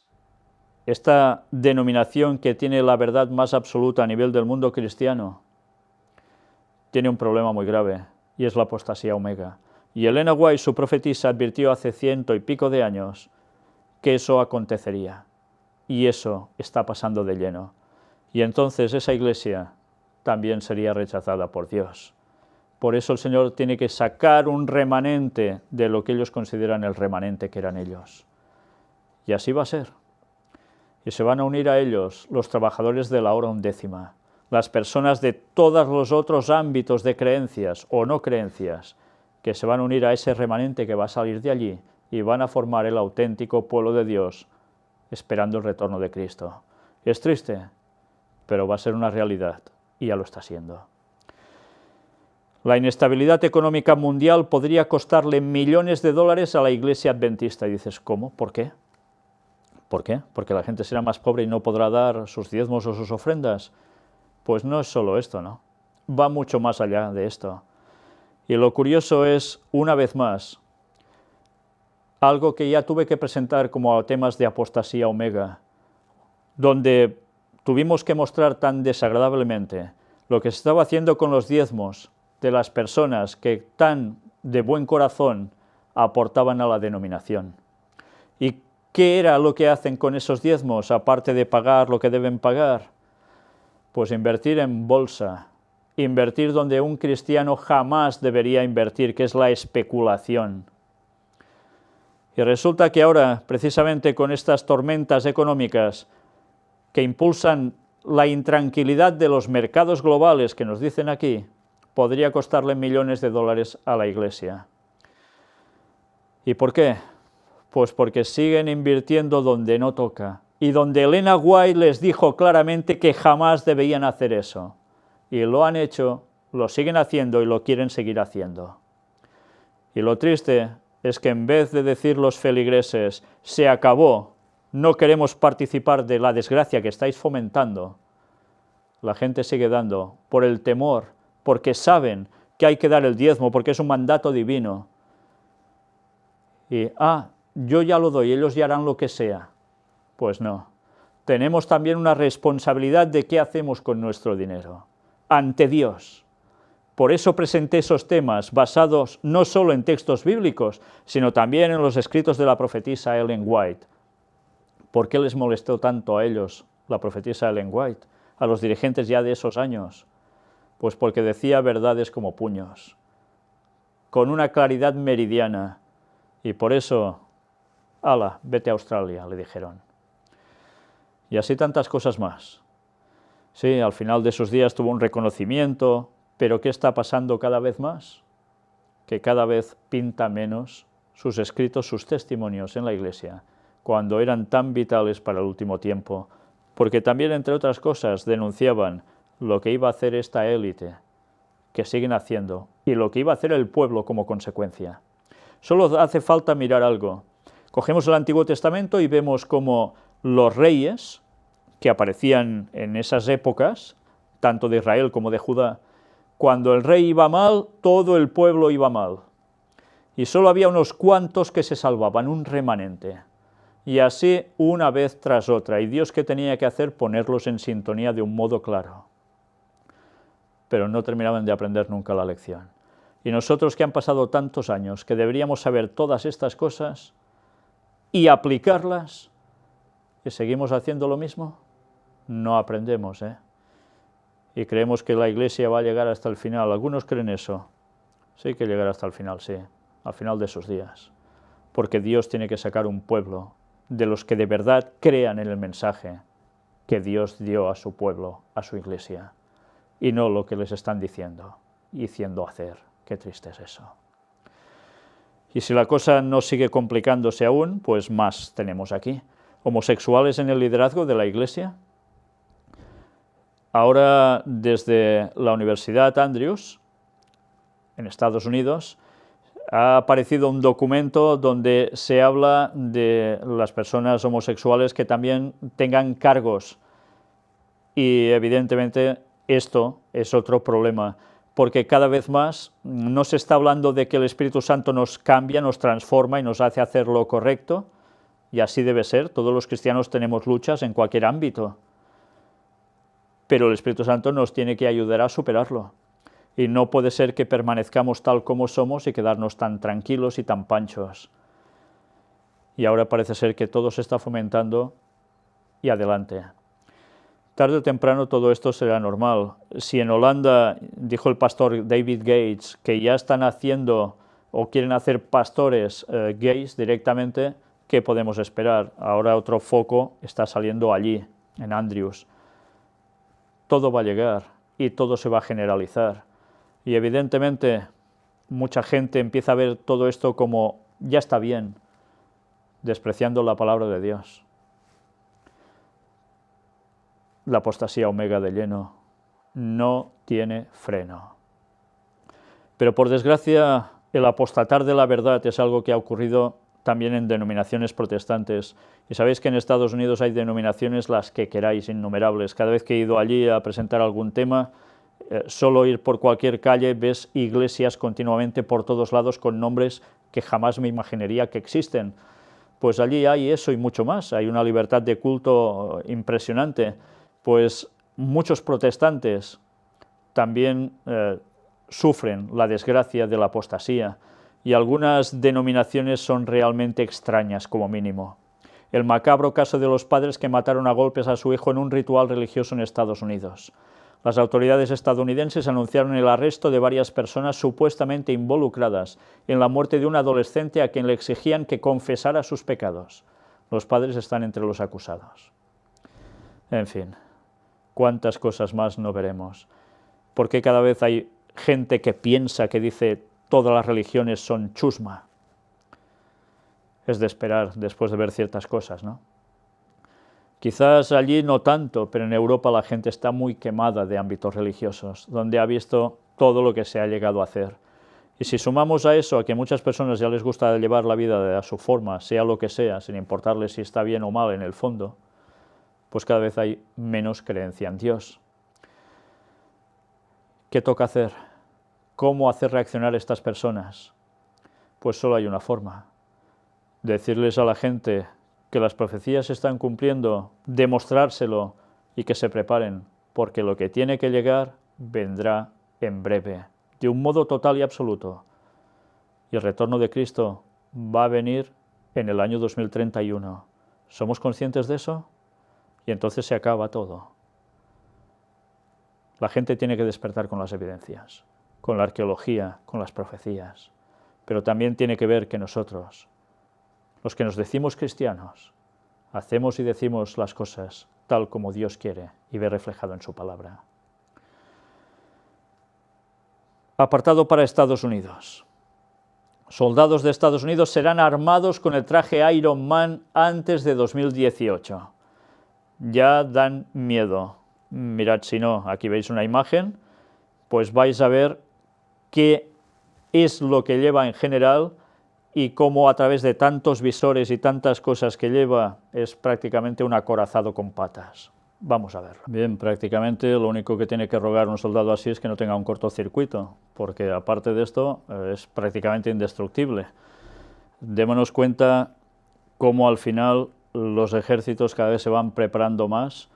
esta denominación que tiene la verdad más absoluta a nivel del mundo cristiano tiene un problema muy grave, y es la apostasía omega. Y Elena White, su profetisa, advirtió hace 100 y pico de años que eso acontecería, y eso está pasando de lleno. Y entonces esa iglesia también sería rechazada por Dios. Por eso el Señor tiene que sacar un remanente de lo que ellos consideran el remanente que eran ellos. Y así va a ser. Y se van a unir a ellos los trabajadores de la hora undécima, las personas de todos los otros ámbitos de creencias o no creencias, que se van a unir a ese remanente que va a salir de allí y van a formar el auténtico pueblo de Dios, esperando el retorno de Cristo. Es triste, pero va a ser una realidad, y ya lo está siendo. La inestabilidad económica mundial podría costarle millones de dólares a la iglesia adventista. Y dices, ¿cómo? ¿Por qué? ¿Por qué? ¿Porque la gente será más pobre y no podrá dar sus diezmos o sus ofrendas? Pues no es solo esto, ¿no? Va mucho más allá de esto. Y lo curioso es, una vez más, algo que ya tuve que presentar como temas de apostasía omega, donde tuvimos que mostrar tan desagradablemente lo que se estaba haciendo con los diezmos de las personas que tan de buen corazón aportaban a la denominación. ¿Y qué era lo que hacen con esos diezmos, aparte de pagar lo que deben pagar? Pues invertir en bolsa, invertir donde un cristiano jamás debería invertir, que es la especulación. Y resulta que ahora, precisamente con estas tormentas económicas que impulsan la intranquilidad de los mercados globales que nos dicen aquí, podría costarle millones de dólares a la iglesia. ¿Y por qué? Pues porque siguen invirtiendo donde no toca, y donde Elena White les dijo claramente que jamás debían hacer eso. Y lo han hecho, lo siguen haciendo y lo quieren seguir haciendo. Y lo triste es que en vez de decir los feligreses, se acabó, no queremos participar de la desgracia que estáis fomentando, la gente sigue dando por el temor, porque saben que hay que dar el diezmo, porque es un mandato divino. Y, yo ya lo doy, ellos ya harán lo que sea. Pues no. Tenemos también una responsabilidad de qué hacemos con nuestro dinero, ante Dios. Por eso presenté esos temas basados no solo en textos bíblicos, sino también en los escritos de la profetisa Ellen White. ¿Por qué les molestó tanto a ellos, la profetisa Ellen White, a los dirigentes ya de esos años? Pues porque decía verdades como puños, con una claridad meridiana, y por eso, hala, vete a Australia, le dijeron. Y así tantas cosas más. Sí, al final de esos días tuvo un reconocimiento, pero ¿qué está pasando cada vez más? Que cada vez pinta menos sus escritos, sus testimonios en la Iglesia, cuando eran tan vitales para el último tiempo, porque también, entre otras cosas, denunciaban lo que iba a hacer esta élite, que siguen haciendo, y lo que iba a hacer el pueblo como consecuencia. Solo hace falta mirar algo. Cogemos el Antiguo Testamento y vemos cómo los reyes que aparecían en esas épocas, tanto de Israel como de Judá, cuando el rey iba mal, todo el pueblo iba mal. Y solo había unos cuantos que se salvaban, un remanente. Y así una vez tras otra. ¿Y Dios qué tenía que hacer? Ponerlos en sintonía de un modo claro. Pero no terminaban de aprender nunca la lección. Y nosotros que han pasado tantos años, que deberíamos saber todas estas cosas y aplicarlas, ¿y seguimos haciendo lo mismo? No aprendemos, ¿eh? Y creemos que la Iglesia va a llegar hasta el final. Algunos creen eso. Sí que llegará hasta el final, sí, al final de sus días. Porque Dios tiene que sacar un pueblo de los que de verdad crean en el mensaje que Dios dio a su pueblo, a su Iglesia, y no lo que les están diciendo hacer. Qué triste es eso. Y si la cosa no sigue complicándose aún, pues más tenemos aquí. Homosexuales en el liderazgo de la Iglesia. Ahora, desde la Universidad Andrews, en Estados Unidos, ha aparecido un documento donde se habla de las personas homosexuales que también tengan cargos. Y evidentemente esto es otro problema, porque cada vez más no se está hablando de que el Espíritu Santo nos cambia, nos transforma y nos hace hacer lo correcto, y así debe ser. Todos los cristianos tenemos luchas en cualquier ámbito, pero el Espíritu Santo nos tiene que ayudar a superarlo. Y no puede ser que permanezcamos tal como somos y quedarnos tan tranquilos y tan panchos. Y ahora parece ser que todo se está fomentando y adelante. Tarde o temprano todo esto será normal. Si en Holanda, dijo el pastor David Gates, que ya están haciendo o quieren hacer pastores gays directamente, ¿qué podemos esperar? Ahora otro foco está saliendo allí, en Andrews. Todo va a llegar y todo se va a generalizar. Y evidentemente mucha gente empieza a ver todo esto como ya está bien, despreciando la palabra de Dios. La apostasía omega de lleno no tiene freno. Pero por desgracia el apostatar de la verdad es algo que ha ocurrido también en denominaciones protestantes. Y sabéis que en Estados Unidos hay denominaciones las que queráis, innumerables. Cada vez que he ido allí a presentar algún tema, solo ir por cualquier calle ves iglesias continuamente por todos lados con nombres que jamás me imaginaría que existen. Pues allí hay eso y mucho más. Hay una libertad de culto impresionante. Pues muchos protestantes también sufren la desgracia de la apostasía, y algunas denominaciones son realmente extrañas como mínimo. El macabro caso de los padres que mataron a golpes a su hijo en un ritual religioso en Estados Unidos. Las autoridades estadounidenses anunciaron el arresto de varias personas supuestamente involucradas en la muerte de un adolescente a quien le exigían que confesara sus pecados. Los padres están entre los acusados. En fin, cuántas cosas más no veremos. Porque cada vez hay gente que piensa, que dice todas las religiones son chusma. Es de esperar después de ver ciertas cosas, ¿no? Quizás allí no tanto, pero en Europa la gente está muy quemada de ámbitos religiosos, donde ha visto todo lo que se ha llegado a hacer. Y si sumamos a eso a que muchas personas ya les gusta llevar la vida a su forma, sea lo que sea, sin importarles si está bien o mal en el fondo, pues cada vez hay menos creencia en Dios. ¿Qué toca hacer? ¿Cómo hacer reaccionar a estas personas? Pues solo hay una forma: decirles a la gente que las profecías se están cumpliendo, demostrárselo y que se preparen, porque lo que tiene que llegar vendrá en breve, de un modo total y absoluto. Y el retorno de Cristo va a venir en el año 2031. ¿Somos conscientes de eso? Y entonces se acaba todo. La gente tiene que despertar con las evidencias, con la arqueología, con las profecías, pero también tiene que ver que nosotros, los que nos decimos cristianos, hacemos y decimos las cosas tal como Dios quiere y ve reflejado en su palabra. Apartado para Estados Unidos. Soldados de Estados Unidos serán armados con el traje Iron Man antes de 2018. Ya dan miedo. Mirad, si no, aquí veis una imagen, pues vais a ver qué es lo que lleva en general y cómo a través de tantos visores y tantas cosas que lleva es prácticamente un acorazado con patas. Vamos a verlo. Bien, prácticamente lo único que tiene que rogar un soldado así es que no tenga un cortocircuito, porque aparte de esto es prácticamente indestructible. Démonos cuenta cómo al final los ejércitos cada vez se van preparando más,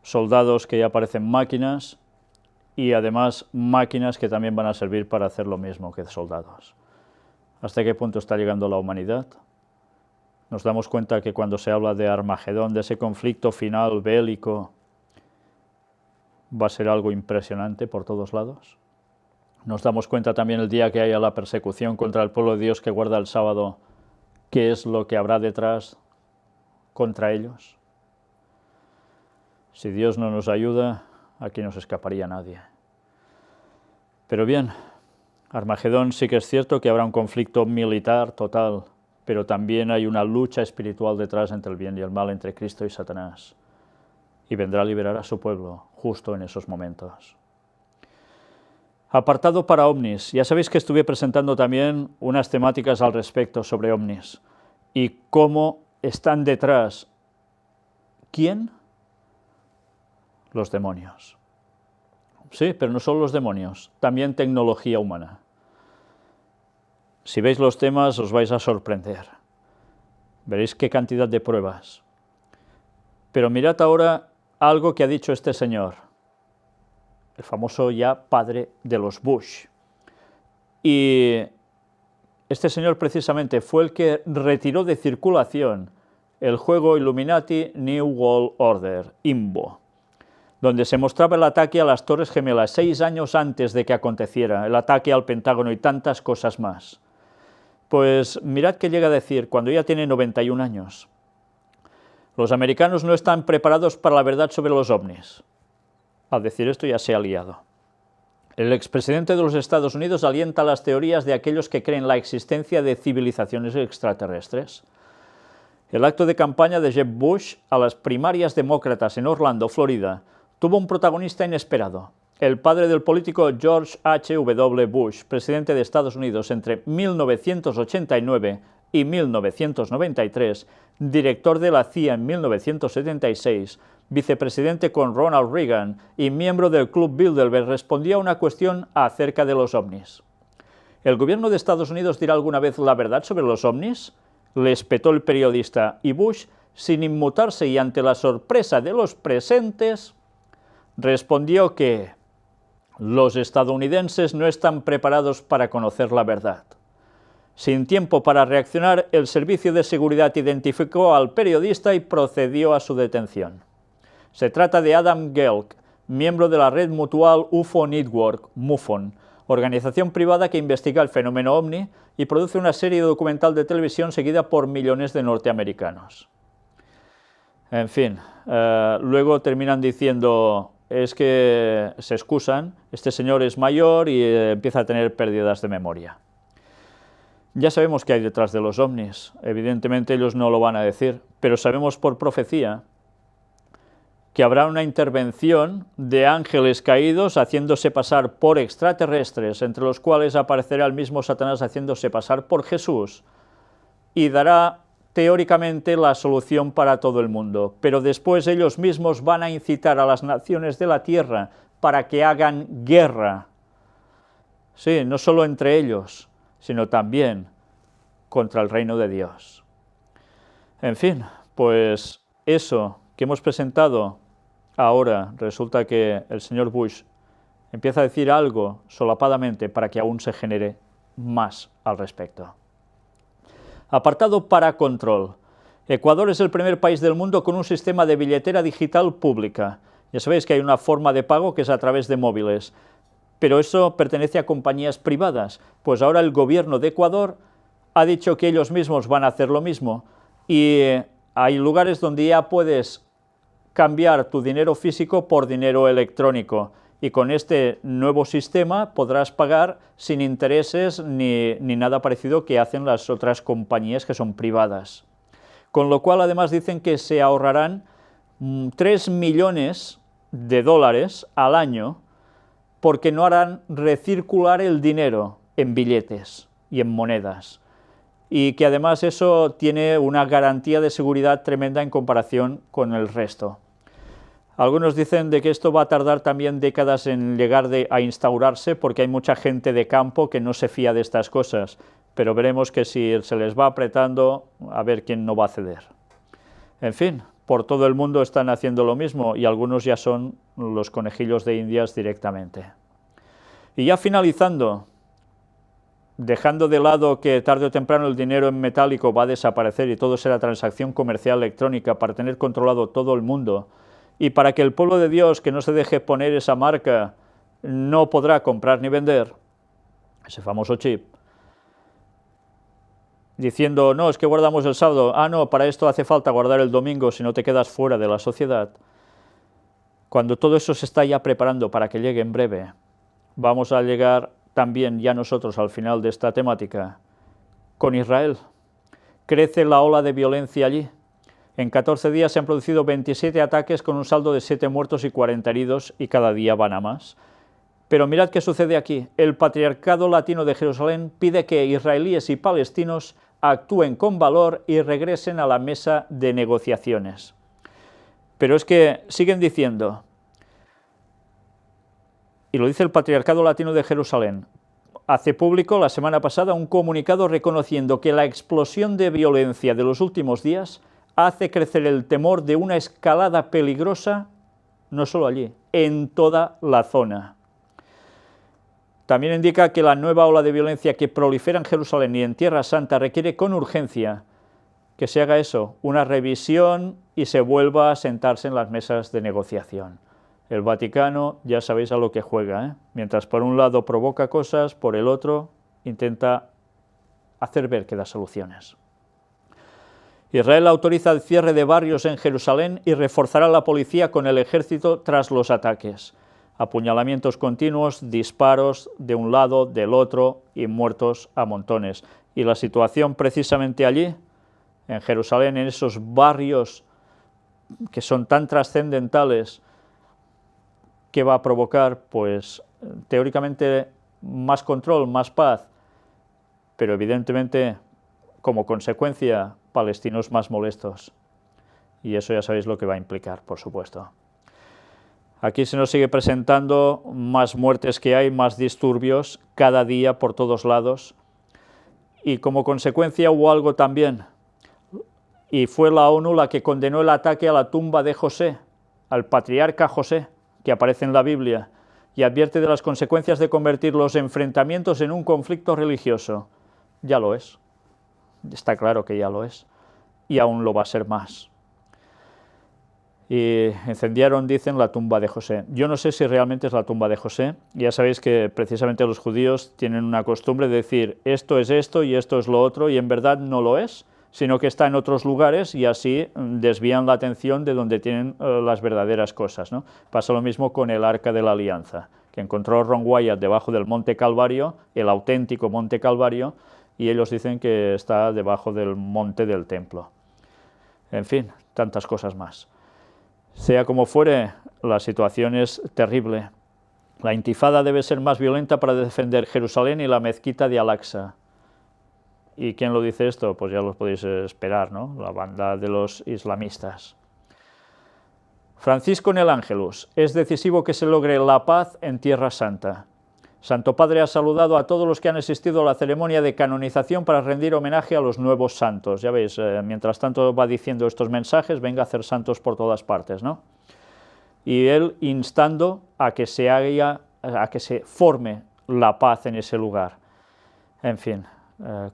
soldados que ya parecen máquinas y además máquinas que también van a servir para hacer lo mismo que soldados. ¿Hasta qué punto está llegando la humanidad? Nos damos cuenta que cuando se habla de Armagedón, de ese conflicto final bélico, va a ser algo impresionante por todos lados. Nos damos cuenta también el día que haya la persecución contra el pueblo de Dios que guarda el sábado, qué es lo que habrá detrás contra ellos. Si Dios no nos ayuda, aquí no se escaparía nadie. Pero bien, Armagedón sí que es cierto que habrá un conflicto militar total, pero también hay una lucha espiritual detrás entre el bien y el mal, entre Cristo y Satanás. Y vendrá a liberar a su pueblo justo en esos momentos. Apartado para ovnis. Ya sabéis que estuve presentando también unas temáticas al respecto sobre ovnis y cómo están detrás. ¿Quién? Los demonios. Sí, pero no solo los demonios, también tecnología humana. Si veis los temas os vais a sorprender. Veréis qué cantidad de pruebas. Pero mirad ahora algo que ha dicho este señor, el famoso ya padre de los Bush. Y este señor precisamente fue el que retiró de circulación el juego Illuminati New World Order, INVO, donde se mostraba el ataque a las Torres Gemelas 6 años antes de que aconteciera, el ataque al Pentágono y tantas cosas más. Pues mirad que llega a decir, cuando ya tiene 91 años, los americanos no están preparados para la verdad sobre los ovnis. Al decir esto ya se ha liado. El expresidente de los Estados Unidos alienta las teorías de aquellos que creen la existencia de civilizaciones extraterrestres. El acto de campaña de Jeb Bush a las primarias demócratas en Orlando, Florida, tuvo un protagonista inesperado. El padre del político George H.W. Bush, presidente de Estados Unidos entre 1989 y 1993, director de la CIA en 1976, vicepresidente con Ronald Reagan y miembro del Club Bilderberg, respondió a una cuestión acerca de los ovnis. ¿El gobierno de Estados Unidos dirá alguna vez la verdad sobre los ovnis?, le espetó el periodista, y Bush, sin inmutarse y ante la sorpresa de los presentes, respondió que los estadounidenses no están preparados para conocer la verdad. Sin tiempo para reaccionar, el Servicio de Seguridad identificó al periodista y procedió a su detención. Se trata de Adam Gelk, miembro de la red mutual UFO Network, MUFON, organización privada que investiga el fenómeno ovni y produce una serie documental de televisión seguida por millones de norteamericanos. En fin, luego terminan diciendo, es que se excusan, este señor es mayor y empieza a tener pérdidas de memoria. Ya sabemos qué hay detrás de los ovnis, evidentemente ellos no lo van a decir, pero sabemos por profecía que habrá una intervención de ángeles caídos haciéndose pasar por extraterrestres, entre los cuales aparecerá el mismo Satanás haciéndose pasar por Jesús, y dará teóricamente la solución para todo el mundo, pero después ellos mismos van a incitar a las naciones de la tierra para que hagan guerra. Sí, no solo entre ellos, sino también contra el reino de Dios. En fin, pues eso que hemos presentado, ahora resulta que el señor Bush empieza a decir algo solapadamente para que aún se genere más al respecto. Apartado para control. Ecuador es el primer país del mundo con un sistema de billetera digital pública. Ya sabéis que hay una forma de pago que es a través de móviles, pero eso pertenece a compañías privadas. Pues ahora el gobierno de Ecuador ha dicho que ellos mismos van a hacer lo mismo y hay lugares donde ya puedes cambiar tu dinero físico por dinero electrónico y con este nuevo sistema podrás pagar sin intereses ni nada parecido que hacen las otras compañías que son privadas. Con lo cual además dicen que se ahorrarán 3 millones de dólares al año porque no harán recircular el dinero en billetes y en monedas, y que además eso tiene una garantía de seguridad tremenda en comparación con el resto. Algunos dicen de que esto va a tardar también décadas en llegar a instaurarse, porque hay mucha gente de campo que no se fía de estas cosas, pero veremos que si se les va apretando, a ver quién no va a ceder. En fin, por todo el mundo están haciendo lo mismo, y algunos ya son los conejillos de Indias directamente. Y ya finalizando, dejando de lado que tarde o temprano el dinero en metálico va a desaparecer y todo será transacción comercial electrónica para tener controlado todo el mundo, y para que el pueblo de Dios, que no se deje poner esa marca, no podrá comprar ni vender, ese famoso chip, diciendo, no, es que guardamos el sábado, no, para esto hace falta guardar el domingo, si no te quedas fuera de la sociedad. Cuando todo eso se está ya preparando para que llegue en breve, vamos a llegar también ya nosotros al final de esta temática con Israel. Crece la ola de violencia allí. En 14 días se han producido 27 ataques con un saldo de 7 muertos y 40 heridos, y cada día van a más. Pero mirad qué sucede aquí. El Patriarcado Latino de Jerusalén pide que israelíes y palestinos actúen con valor y regresen a la mesa de negociaciones. Pero es que siguen diciendo, y lo dice el Patriarcado Latino de Jerusalén, hace público la semana pasada un comunicado reconociendo que la explosión de violencia de los últimos días hace crecer el temor de una escalada peligrosa, no solo allí, en toda la zona. También indica que la nueva ola de violencia que prolifera en Jerusalén y en Tierra Santa requiere con urgencia que se haga eso, una revisión y se vuelva a sentarse en las mesas de negociación. El Vaticano ya sabéis a lo que juega, ¿eh? Mientras por un lado provoca cosas, por el otro intenta hacer ver que da soluciones. Israel autoriza el cierre de barrios en Jerusalén y reforzará la policía con el ejército tras los ataques. Apuñalamientos continuos, disparos de un lado, del otro y muertos a montones. Y la situación precisamente allí, en Jerusalén, en esos barrios que son tan trascendentales, ¿qué va a provocar? Pues teóricamente más control, más paz, pero evidentemente como consecuencia palestinos más molestos. Y eso ya sabéis lo que va a implicar, por supuesto. Aquí se nos sigue presentando más muertes que hay, más disturbios, cada día por todos lados. Y como consecuencia hubo algo también, y fue la ONU la que condenó el ataque a la tumba de José, al patriarca José, que aparece en la Biblia, y advierte de las consecuencias de convertir los enfrentamientos en un conflicto religioso. Ya lo es. Está claro que ya lo es, y aún lo va a ser más. Y incendiaron, dicen, la tumba de José. Yo no sé si realmente es la tumba de José. Ya sabéis que precisamente los judíos tienen una costumbre de decir esto es esto y esto es lo otro, y en verdad no lo es, sino que está en otros lugares y así desvían la atención de donde tienen las verdaderas cosas, ¿no? Pasa lo mismo con el Arca de la Alianza, que encontró Ron Wyatt debajo del Monte Calvario, el auténtico Monte Calvario, y ellos dicen que está debajo del monte del templo. En fin, tantas cosas más. Sea como fuere, la situación es terrible. La intifada debe ser más violenta para defender Jerusalén y la mezquita de Al-Aqsa. ¿Y quién lo dice esto? Pues ya lo podéis esperar, ¿no? La banda de los islamistas. Francisco en el Ángelus. Es decisivo que se logre la paz en Tierra Santa. Santo Padre ha saludado a todos los que han asistido a la ceremonia de canonización para rendir homenaje a los nuevos santos. Ya veis, mientras tanto va diciendo estos mensajes, venga a hacer santos por todas partes, ¿no? Y él instando a que se forme la paz en ese lugar. En fin,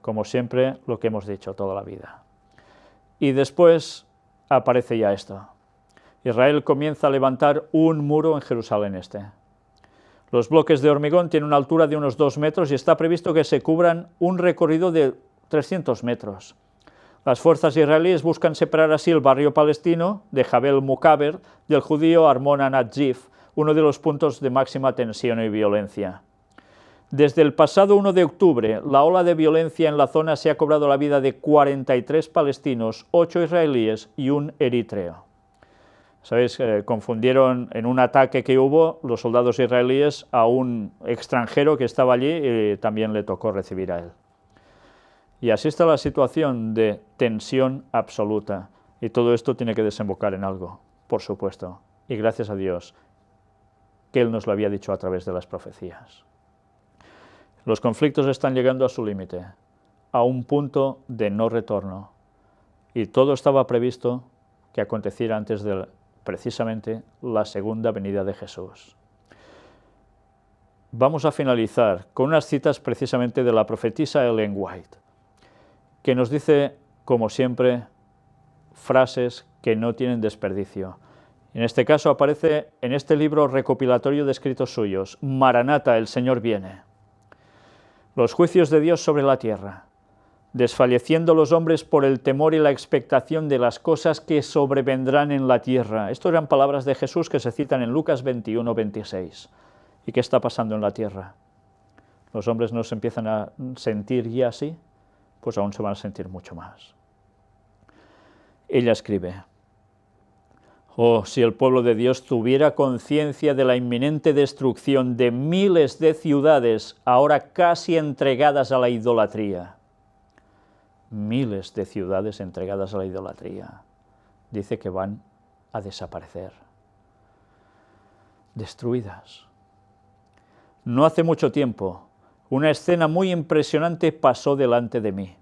como siempre, lo que hemos dicho toda la vida. Y después aparece ya esto. Israel comienza a levantar un muro en Jerusalén Este. Los bloques de hormigón tienen una altura de unos 2 metros y está previsto que se cubran un recorrido de 300 metros. Las fuerzas israelíes buscan separar así el barrio palestino de Jabel Mukaber del judío Armon HaNatzif, uno de los puntos de máxima tensión y violencia. Desde el pasado 1 de octubre, la ola de violencia en la zona se ha cobrado la vida de 43 palestinos, 8 israelíes y un eritreo. ¿Sabéis? Confundieron en un ataque que hubo los soldados israelíes a un extranjero que estaba allí y también le tocó recibir a él. Y así está la situación de tensión absoluta. Y todo esto tiene que desembocar en algo, por supuesto, y gracias a Dios que Él nos lo había dicho a través de las profecías. Los conflictos están llegando a su límite, a un punto de no retorno, y todo estaba previsto que aconteciera antes de precisamente la segunda venida de Jesús. Vamos a finalizar con unas citas precisamente de la profetisa Ellen White, que nos dice, como siempre, frases que no tienen desperdicio. En este caso aparece en este libro recopilatorio de escritos suyos, Maranata, el Señor viene. Los juicios de Dios sobre la tierra, desfalleciendo los hombres por el temor y la expectación de las cosas que sobrevendrán en la tierra. Estas eran palabras de Jesús que se citan en Lucas 21, 26. ¿Y qué está pasando en la tierra? ¿Los hombres no se empiezan a sentir ya así? Pues aún se van a sentir mucho más. Ella escribe: oh, si el pueblo de Dios tuviera conciencia de la inminente destrucción de miles de ciudades ahora casi entregadas a la idolatría. Miles de ciudades entregadas a la idolatría. Dice que van a desaparecer. Destruidas. No hace mucho tiempo, una escena muy impresionante pasó delante de mí.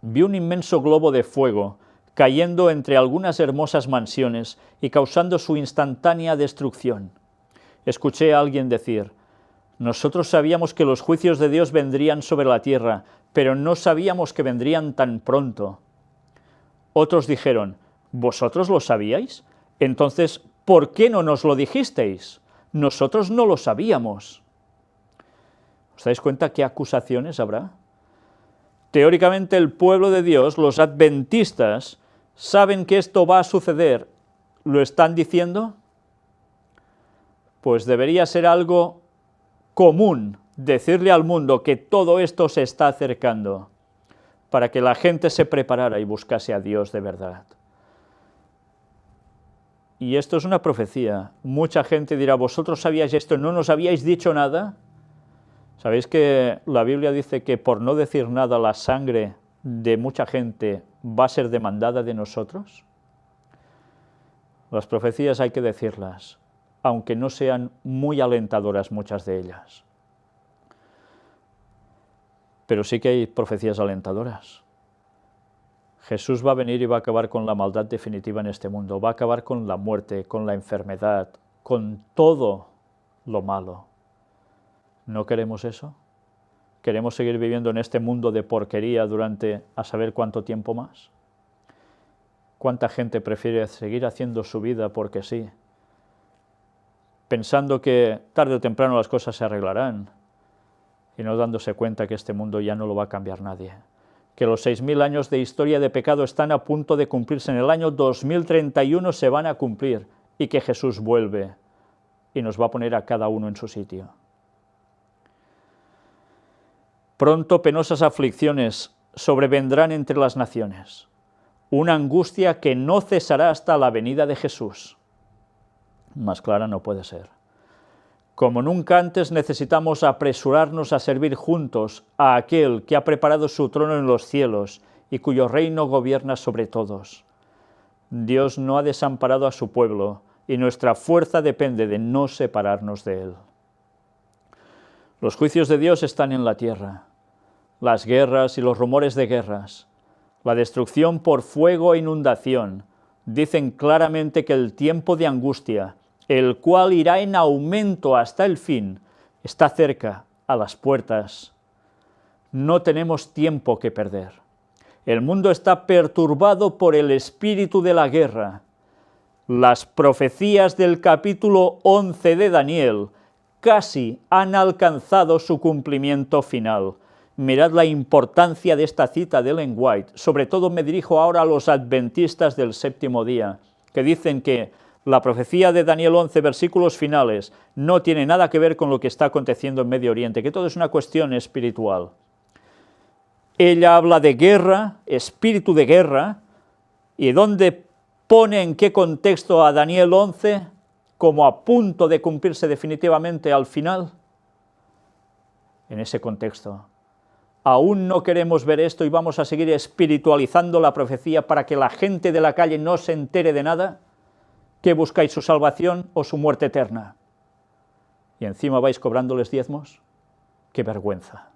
Vi un inmenso globo de fuego cayendo entre algunas hermosas mansiones y causando su instantánea destrucción. Escuché a alguien decir: nosotros sabíamos que los juicios de Dios vendrían sobre la tierra, pero no sabíamos que vendrían tan pronto. Otros dijeron: ¿vosotros lo sabíais? Entonces, ¿por qué no nos lo dijisteis? Nosotros no lo sabíamos. ¿Os dais cuenta qué acusaciones habrá? Teóricamente el pueblo de Dios, los adventistas, saben que esto va a suceder. ¿Lo están diciendo? Pues debería ser algo común decirle al mundo que todo esto se está acercando, para que la gente se preparara y buscase a Dios de verdad. Y esto es una profecía. Mucha gente dirá: ¿vosotros sabíais esto? ¿No nos habíais dicho nada? ¿Sabéis que la Biblia dice que por no decir nada la sangre de mucha gente va a ser demandada de nosotros? Las profecías hay que decirlas, aunque no sean muy alentadoras muchas de ellas. Pero sí que hay profecías alentadoras. Jesús va a venir y va a acabar con la maldad definitiva en este mundo, va a acabar con la muerte, con la enfermedad, con todo lo malo. ¿No queremos eso? ¿Queremos seguir viviendo en este mundo de porquería durante a saber cuánto tiempo más? ¿Cuánta gente prefiere seguir haciendo su vida porque sí, pensando que tarde o temprano las cosas se arreglarán y no dándose cuenta que este mundo ya no lo va a cambiar nadie? Que los 6.000 años de historia de pecado están a punto de cumplirse, en el año 2031 se van a cumplir, y que Jesús vuelve y nos va a poner a cada uno en su sitio. Pronto penosas aflicciones sobrevendrán entre las naciones, una angustia que no cesará hasta la venida de Jesús. Más clara no puede ser. Como nunca antes necesitamos apresurarnos a servir juntos a aquel que ha preparado su trono en los cielos y cuyo reino gobierna sobre todos. Dios no ha desamparado a su pueblo y nuestra fuerza depende de no separarnos de él. Los juicios de Dios están en la tierra, las guerras y los rumores de guerras, la destrucción por fuego e inundación, dicen claramente que el tiempo de angustia, el cual irá en aumento hasta el fin, está cerca, a las puertas. No tenemos tiempo que perder. El mundo está perturbado por el espíritu de la guerra. Las profecías del capítulo 11 de Daniel casi han alcanzado su cumplimiento final. Mirad la importancia de esta cita de Ellen White. Sobre todo me dirijo ahora a los adventistas del séptimo día, que dicen que la profecía de Daniel 11, versículos finales, no tiene nada que ver con lo que está aconteciendo en Medio Oriente, que todo es una cuestión espiritual. Ella habla de guerra, espíritu de guerra, y ¿dónde pone en qué contexto a Daniel 11 como a punto de cumplirse definitivamente al final? En ese contexto. Aún no queremos ver esto y vamos a seguir espiritualizando la profecía para que la gente de la calle no se entere de nada. ¿Qué buscáis, su salvación o su muerte eterna? Y encima vais cobrándoles diezmos. ¡Qué vergüenza!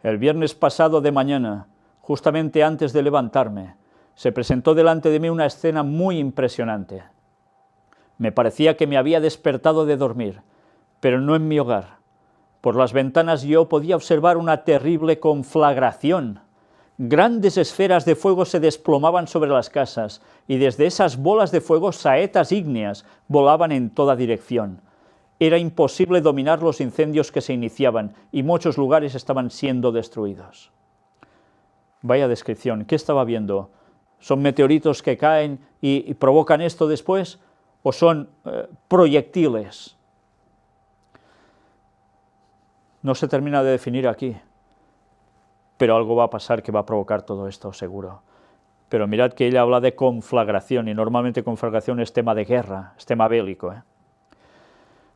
El viernes pasado de mañana, justamente antes de levantarme, se presentó delante de mí una escena muy impresionante. Me parecía que me había despertado de dormir, pero no en mi hogar. Por las ventanas yo podía observar una terrible conflagración. Grandes esferas de fuego se desplomaban sobre las casas, y desde esas bolas de fuego saetas ígneas volaban en toda dirección. Era imposible dominar los incendios que se iniciaban, y muchos lugares estaban siendo destruidos. Vaya descripción. ¿Qué estaba viendo? ¿Son meteoritos que caen y provocan esto después? ¿O son proyectiles? No se termina de definir aquí, pero algo va a pasar que va a provocar todo esto, seguro. Pero mirad que ella habla de conflagración, y normalmente conflagración es tema de guerra, es tema bélico.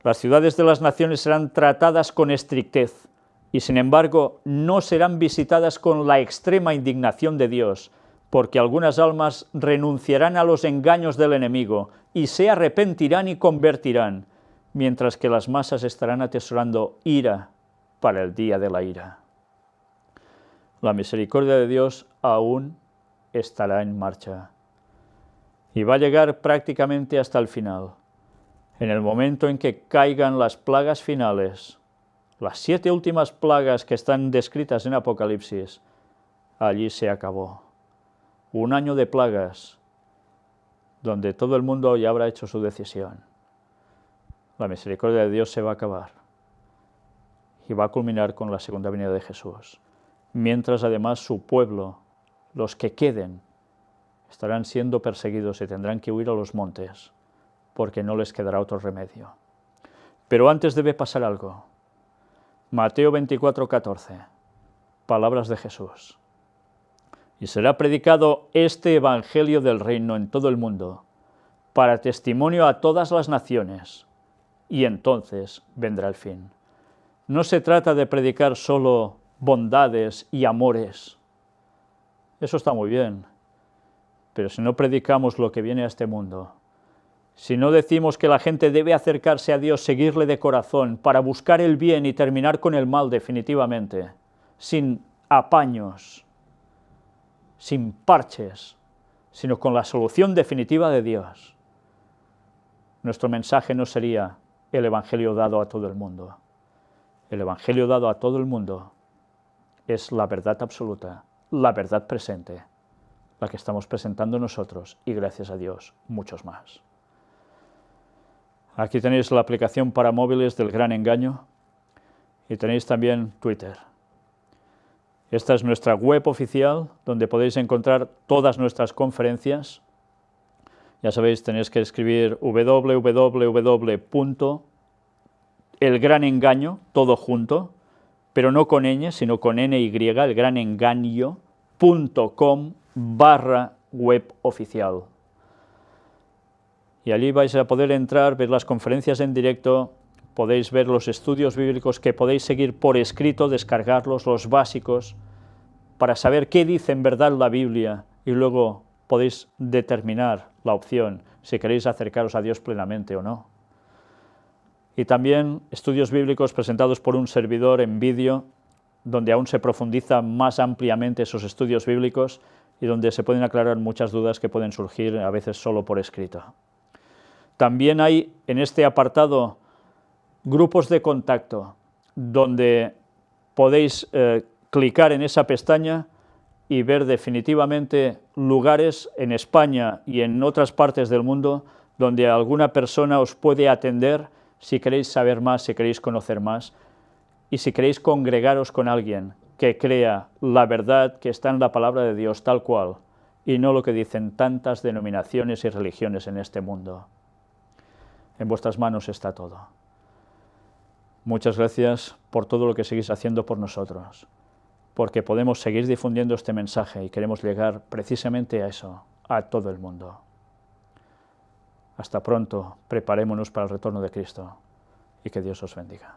Las ciudades de las naciones serán tratadas con estrictez, y sin embargo no serán visitadas con la extrema indignación de Dios, porque algunas almas renunciarán a los engaños del enemigo, y se arrepentirán y convertirán, mientras que las masas estarán atesorando ira para el día de la ira. La misericordia de Dios aún estará en marcha, y va a llegar prácticamente hasta el final. En el momento en que caigan las plagas finales, las 7 últimas plagas que están descritas en Apocalipsis, allí se acabó. Un año de plagas, donde todo el mundo ya habrá hecho su decisión. La misericordia de Dios se va a acabar, y va a culminar con la segunda venida de Jesús. Mientras además su pueblo, los que queden, estarán siendo perseguidos y tendrán que huir a los montes, porque no les quedará otro remedio. Pero antes debe pasar algo. Mateo 24:14, palabras de Jesús. Y será predicado este evangelio del reino en todo el mundo, para testimonio a todas las naciones, y entonces vendrá el fin. No se trata de predicar solo bondades y amores. Eso está muy bien, pero si no predicamos lo que viene a este mundo, si no decimos que la gente debe acercarse a Dios, seguirle de corazón, para buscar el bien y terminar con el mal definitivamente, sin apaños, sin parches, sino con la solución definitiva de Dios, nuestro mensaje no sería el evangelio dado a todo el mundo. El evangelio dado a todo el mundo es la verdad absoluta, la verdad presente, la que estamos presentando nosotros, y gracias a Dios, muchos más. Aquí tenéis la aplicación para móviles del Gran Engaño, y tenéis también Twitter. Esta es nuestra web oficial, donde podéis encontrar todas nuestras conferencias. Ya sabéis, tenéis que escribir www.elgranengaño, todo junto, pero no con ñ, sino con ny, elgranengaño.com/web oficial. Y allí vais a poder entrar, ver las conferencias en directo, podéis ver los estudios bíblicos que podéis seguir por escrito, descargarlos, los básicos, para saber qué dice en verdad la Biblia, y luego podéis determinar la opción, si queréis acercaros a Dios plenamente o no. Y también estudios bíblicos presentados por un servidor en vídeo, donde aún se profundiza más ampliamente esos estudios bíblicos y donde se pueden aclarar muchas dudas que pueden surgir a veces solo por escrito. También hay en este apartado grupos de contacto, donde podéis clicar en esa pestaña y ver definitivamente lugares en España y en otras partes del mundo donde alguna persona os puede atender si queréis saber más, si queréis conocer más, y si queréis congregaros con alguien que crea la verdad que está en la palabra de Dios tal cual, y no lo que dicen tantas denominaciones y religiones en este mundo. En vuestras manos está todo. Muchas gracias por todo lo que seguís haciendo por nosotros, porque podemos seguir difundiendo este mensaje y queremos llegar precisamente a eso, a todo el mundo. Hasta pronto, preparémonos para el retorno de Cristo, y que Dios os bendiga.